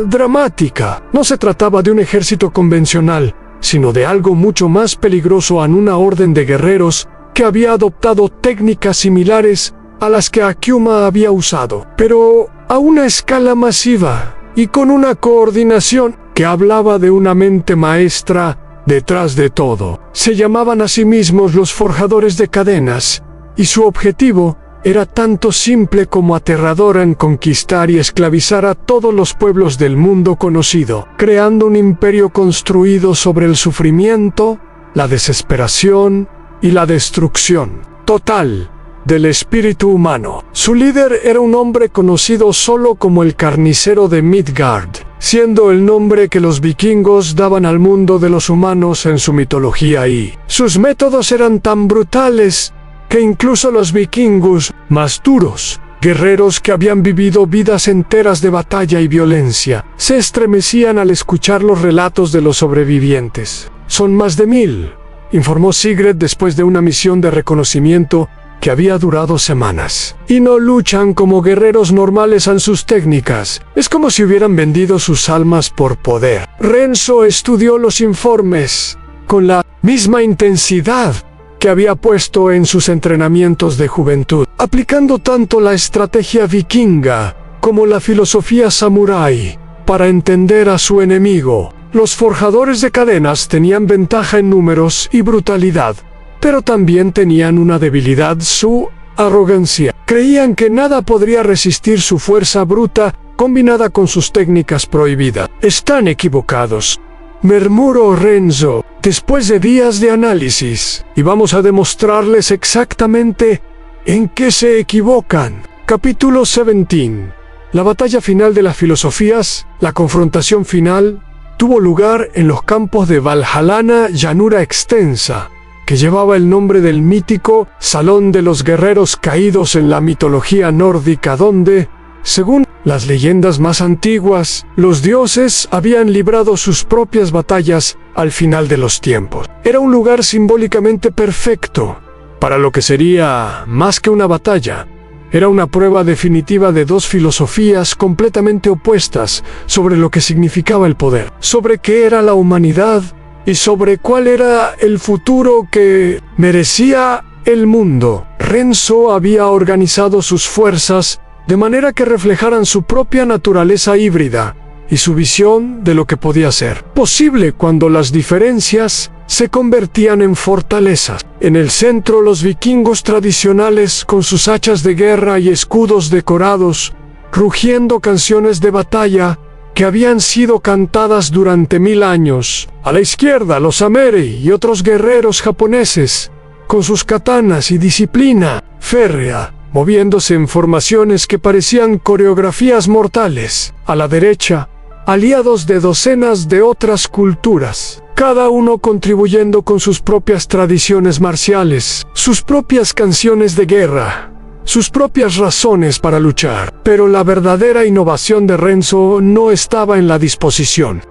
dramática. No se trataba de un ejército convencional, sino de algo mucho más peligroso, en una orden de guerreros que había adoptado técnicas similares a las que Akuma había usado, pero a una escala masiva y con una coordinación que hablaba de una mente maestra detrás de todo. Se llamaban a sí mismos los forjadores de cadenas, y su objetivo era tanto simple como aterrador en conquistar y esclavizar a todos los pueblos del mundo conocido, creando un imperio construido sobre el sufrimiento, la desesperación y la destrucción total del espíritu humano. Su líder era un hombre conocido solo como el Carnicero de Midgard, siendo el nombre que los vikingos daban al mundo de los humanos en su mitología, y sus métodos eran tan brutales que incluso los vikingos más duros, guerreros que habían vivido vidas enteras de batalla y violencia, se estremecían al escuchar los relatos de los sobrevivientes. Son más de 1000, informó Sigrid después de una misión de reconocimiento que había durado semanas. Y no luchan como guerreros normales en sus técnicas. Es como si hubieran vendido sus almas por poder. Renzo estudió los informes con la misma intensidad que había puesto en sus entrenamientos de juventud, aplicando tanto la estrategia vikinga como la filosofía samurái para entender a su enemigo. Los forjadores de cadenas tenían ventaja en números y brutalidad, pero también tenían una debilidad: su arrogancia. Creían que nada podría resistir su fuerza bruta combinada con sus técnicas prohibidas. Están equivocados, murmuró Renzo, después de días de análisis, y vamos a demostrarles exactamente en qué se equivocan. Capítulo 17. La batalla final de las filosofías, la confrontación final, tuvo lugar en los campos de Valhalla, llanura extensa, que llevaba el nombre del mítico Salón de los Guerreros Caídos en la mitología nórdica, donde, según las leyendas más antiguas, los dioses habían librado sus propias batallas al final de los tiempos. Era un lugar simbólicamente perfecto para lo que sería más que una batalla. Era una prueba definitiva de dos filosofías completamente opuestas sobre lo que significaba el poder, sobre qué era la humanidad y sobre cuál era el futuro que merecía el mundo. Renzo había organizado sus fuerzas de manera que reflejaran su propia naturaleza híbrida y su visión de lo que podía ser posible cuando las diferencias se convertían en fortalezas. En el centro, los vikingos tradicionales con sus hachas de guerra y escudos decorados, rugiendo canciones de batalla que habían sido cantadas durante 1000 años. A la izquierda, los Ameri y otros guerreros japoneses, con sus katanas y disciplina férrea, moviéndose en formaciones que parecían coreografías mortales. A la derecha, aliados de docenas de otras culturas, cada uno contribuyendo con sus propias tradiciones marciales, sus propias canciones de guerra, sus propias razones para luchar. Pero la verdadera innovación de Renzo no estaba en la disposición,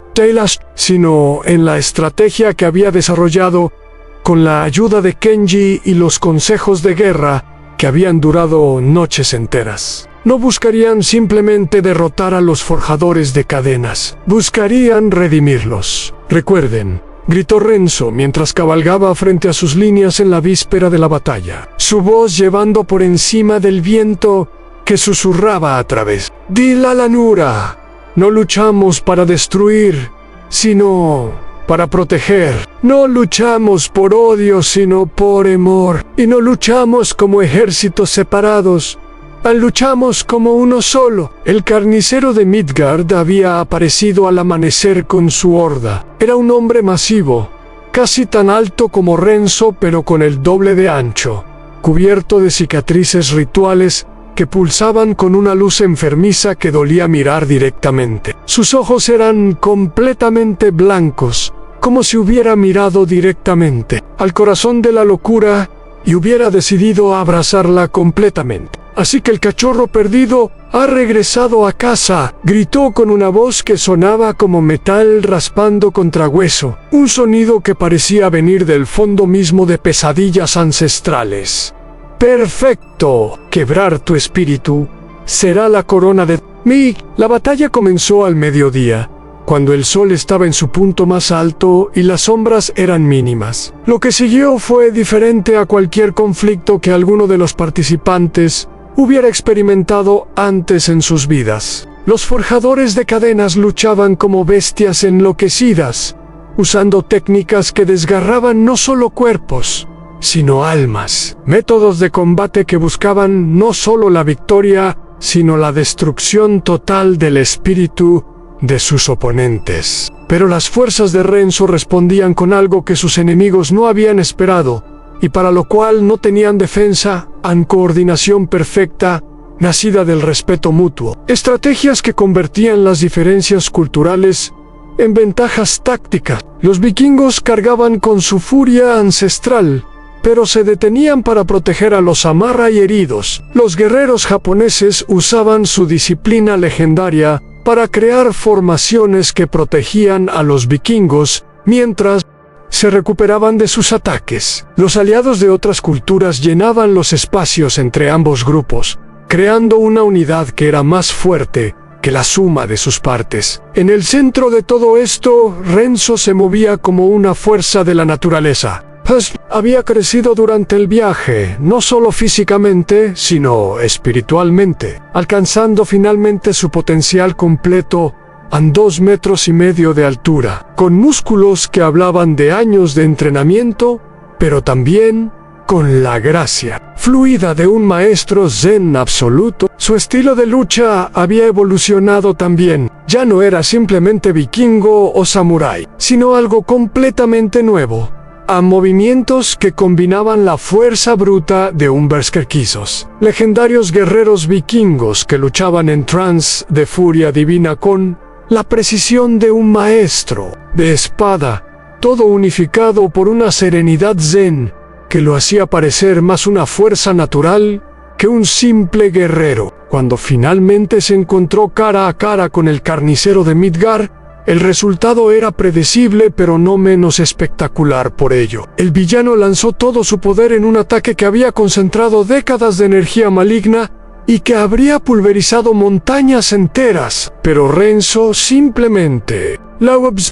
sino en la estrategia que había desarrollado con la ayuda de Kenji y los consejos de guerra que habían durado noches enteras. No buscarían simplemente derrotar a los forjadores de cadenas, buscarían redimirlos. Recuerden, gritó Renzo mientras cabalgaba frente a sus líneas en la víspera de la batalla, su voz llevando por encima del viento que susurraba a través de la llanura. No luchamos para destruir, sino para proteger. No luchamos por odio, sino por amor. Y no luchamos como ejércitos separados, luchamos como uno solo. El carnicero de Midgard había aparecido al amanecer con su horda. Era un hombre masivo, casi tan alto como Renzo, pero con el doble de ancho, cubierto de cicatrices rituales que pulsaban con una luz enfermiza que dolía mirar directamente. Sus ojos eran completamente blancos, como si hubiera mirado directamente al corazón de la locura y hubiera decidido abrazarla completamente. Así que el cachorro perdido ha regresado a casa, gritó con una voz que sonaba como metal raspando contra hueso, un sonido que parecía venir del fondo mismo de pesadillas ancestrales. Perfecto, quebrar tu espíritu será la corona de mí. La batalla comenzó al mediodía, cuando el sol estaba en su punto más alto y las sombras eran mínimas. Lo que siguió fue diferente a cualquier conflicto que alguno de los participantes hubiera experimentado antes en sus vidas. Los forjadores de cadenas luchaban como bestias enloquecidas, usando técnicas que desgarraban no solo cuerpos, sino almas. Métodos de combate que buscaban no solo la victoria, sino la destrucción total del espíritu de sus oponentes. Pero las fuerzas de Renzo respondían con algo que sus enemigos no habían esperado, y para lo cual no tenían defensa, en coordinación perfecta, nacida del respeto mutuo. Estrategias que convertían las diferencias culturales en ventajas tácticas. Los vikingos cargaban con su furia ancestral, pero se detenían para proteger a los amarra y heridos. Los guerreros japoneses usaban su disciplina legendaria para crear formaciones que protegían a los vikingos mientras se recuperaban de sus ataques. Los aliados de otras culturas llenaban los espacios entre ambos grupos, creando una unidad que era más fuerte que la suma de sus partes. En el centro de todo esto, Renzo se movía como una fuerza de la naturaleza. Pues había crecido durante el viaje, no solo físicamente, sino espiritualmente, alcanzando finalmente su potencial completo a 2,5 metros de altura, con músculos que hablaban de años de entrenamiento, pero también con la gracia fluida de un maestro zen absoluto. Su estilo de lucha había evolucionado también. Ya no era simplemente vikingo o samurái, sino algo completamente nuevo, a movimientos que combinaban la fuerza bruta de un berserkizos. Legendarios guerreros vikingos que luchaban en trance de furia divina con la precisión de un maestro de espada, todo unificado por una serenidad zen que lo hacía parecer más una fuerza natural que un simple guerrero. Cuando finalmente se encontró cara a cara con el carnicero de Midgard, el resultado era predecible pero no menos espectacular por ello. El villano lanzó todo su poder en un ataque que había concentrado décadas de energía maligna y que habría pulverizado montañas enteras. Pero Renzo simplemente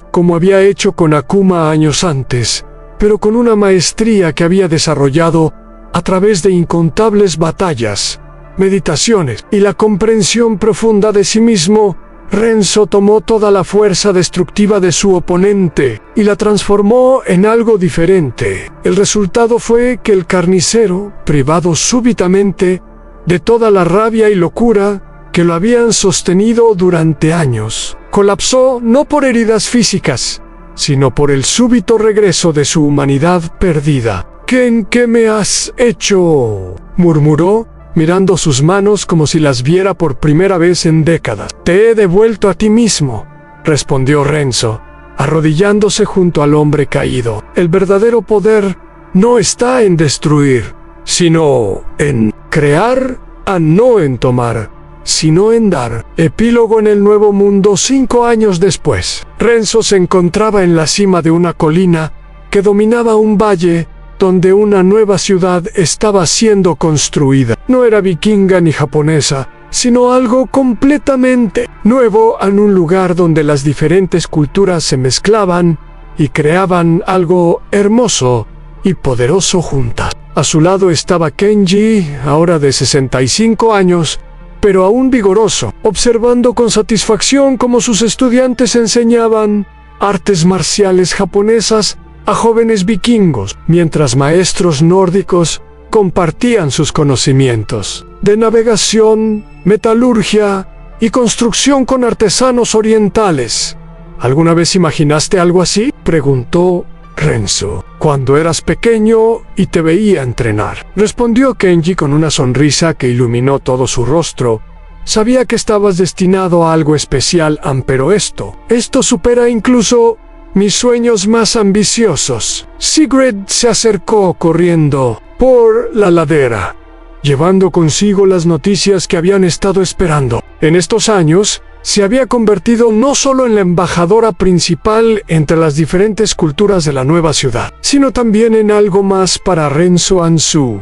como había hecho con Akuma años antes, pero con una maestría que había desarrollado a través de incontables batallas, meditaciones y la comprensión profunda de sí mismo. Renzo tomó toda la fuerza destructiva de su oponente y la transformó en algo diferente. El resultado fue que el carnicero, privado súbitamente de toda la rabia y locura que lo habían sostenido durante años, colapsó no por heridas físicas, sino por el súbito regreso de su humanidad perdida. ¿Qué me has hecho?, murmuró, mirando sus manos como si las viera por primera vez en décadas. Te he devuelto a ti mismo, respondió Renzo, arrodillándose junto al hombre caído. El verdadero poder no está en destruir, sino en crear, no en tomar, sino en dar. Epílogo en el Nuevo Mundo. 5 años después, Renzo se encontraba en la cima de una colina que dominaba un valle donde una nueva ciudad estaba siendo construida. No era vikinga ni japonesa, sino algo completamente nuevo, en un lugar donde las diferentes culturas se mezclaban y creaban algo hermoso y poderoso juntas. A su lado estaba Kenji, ahora de 65 años, pero aún vigoroso, observando con satisfacción cómo sus estudiantes enseñaban artes marciales japonesas a jóvenes vikingos, mientras maestros nórdicos compartían sus conocimientos de navegación, metalurgia y construcción con artesanos orientales. ¿Alguna vez imaginaste algo así?, preguntó Renzo. Cuando eras pequeño y te veía entrenar, respondió Kenji con una sonrisa que iluminó todo su rostro. Sabía que estabas destinado a algo especial, pero esto supera incluso mis sueños más ambiciosos. Sigrid se acercó corriendo por la ladera, llevando consigo las noticias que habían estado esperando. En estos años, se había convertido no solo en la embajadora principal entre las diferentes culturas de la nueva ciudad, sino también en algo más para Renzo Anzu.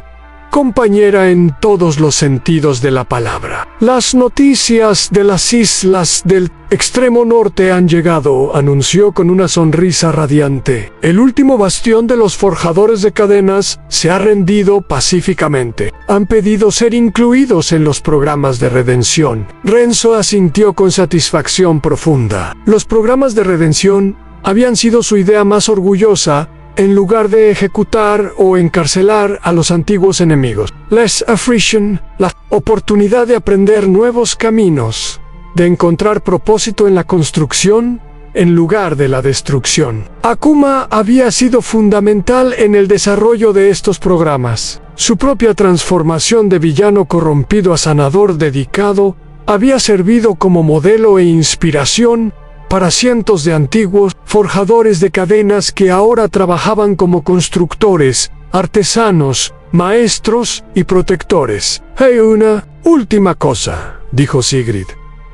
compañera en todos los sentidos de la palabra. Las noticias de las islas del extremo norte han llegado, anunció con una sonrisa radiante. El último bastión de los forjadores de cadenas se ha rendido pacíficamente. Han pedido ser incluidos en los programas de redención. Renzo asintió con satisfacción profunda. Los programas de redención habían sido su idea más orgullosa, en lugar de ejecutar o encarcelar a los antiguos enemigos. Les Affriction, la oportunidad de aprender nuevos caminos, de encontrar propósito en la construcción en lugar de la destrucción. Akuma había sido fundamental en el desarrollo de estos programas. Su propia transformación de villano corrompido a sanador dedicado había servido como modelo e inspiración para cientos de antiguos forjadores de cadenas que ahora trabajaban como constructores, artesanos, maestros y protectores. «Hay una última cosa», dijo Sigrid,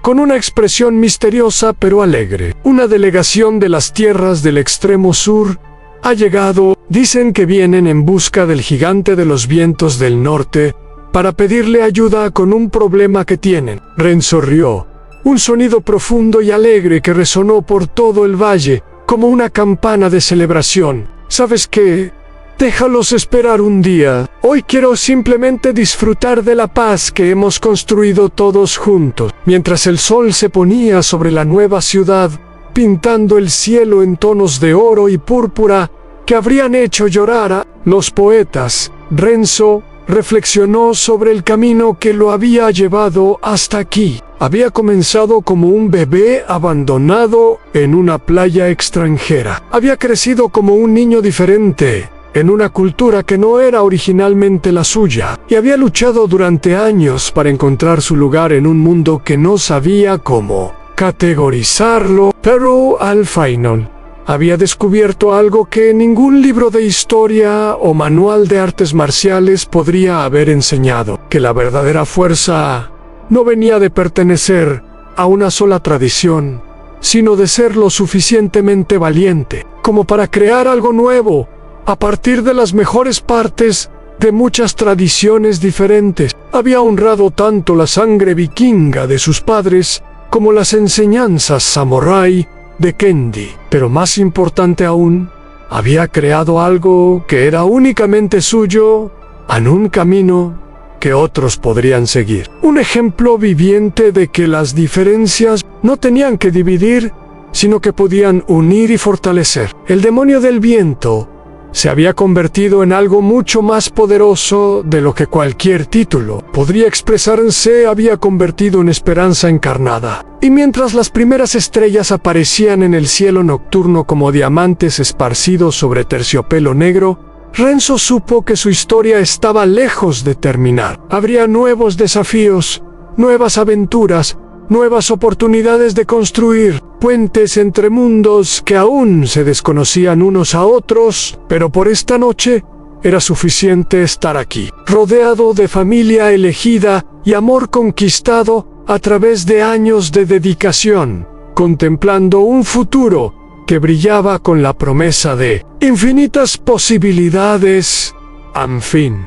con una expresión misteriosa pero alegre. «Una delegación de las tierras del extremo sur ha llegado. Dicen que vienen en busca del gigante de los vientos del norte para pedirle ayuda con un problema que tienen». Renzo rió. Un sonido profundo y alegre que resonó por todo el valle, como una campana de celebración. «¿Sabes qué? Déjalos esperar un día. Hoy quiero simplemente disfrutar de la paz que hemos construido todos juntos». Mientras el sol se ponía sobre la nueva ciudad, pintando el cielo en tonos de oro y púrpura que habrían hecho llorar a los poetas, Renzo reflexionó sobre el camino que lo había llevado hasta aquí. Había comenzado como un bebé abandonado en una playa extranjera. Había crecido como un niño diferente, en una cultura que no era originalmente la suya, y había luchado durante años para encontrar su lugar en un mundo que no sabía cómo categorizarlo, pero al final había descubierto algo que ningún libro de historia o manual de artes marciales podría haber enseñado, que la verdadera fuerza no venía de pertenecer a una sola tradición, sino de ser lo suficientemente valiente como para crear algo nuevo, a partir de las mejores partes de muchas tradiciones diferentes. Había honrado tanto la sangre vikinga de sus padres como las enseñanzas samurái de Kendi, pero más importante aún, había creado algo que era únicamente suyo en un camino que otros podrían seguir. Un ejemplo viviente de que las diferencias no tenían que dividir, sino que podían unir y fortalecer. El demonio del viento se había convertido en algo mucho más poderoso de lo que cualquier título podría expresar. Se había convertido en esperanza encarnada. Y mientras las primeras estrellas aparecían en el cielo nocturno como diamantes esparcidos sobre terciopelo negro, Renzo supo que su historia estaba lejos de terminar. Habría nuevos desafíos, nuevas aventuras, nuevas oportunidades de construir puentes entre mundos que aún se desconocían unos a otros, pero por esta noche era suficiente estar aquí, rodeado de familia elegida y amor conquistado a través de años de dedicación, contemplando un futuro que brillaba con la promesa de infinitas posibilidades. En fin.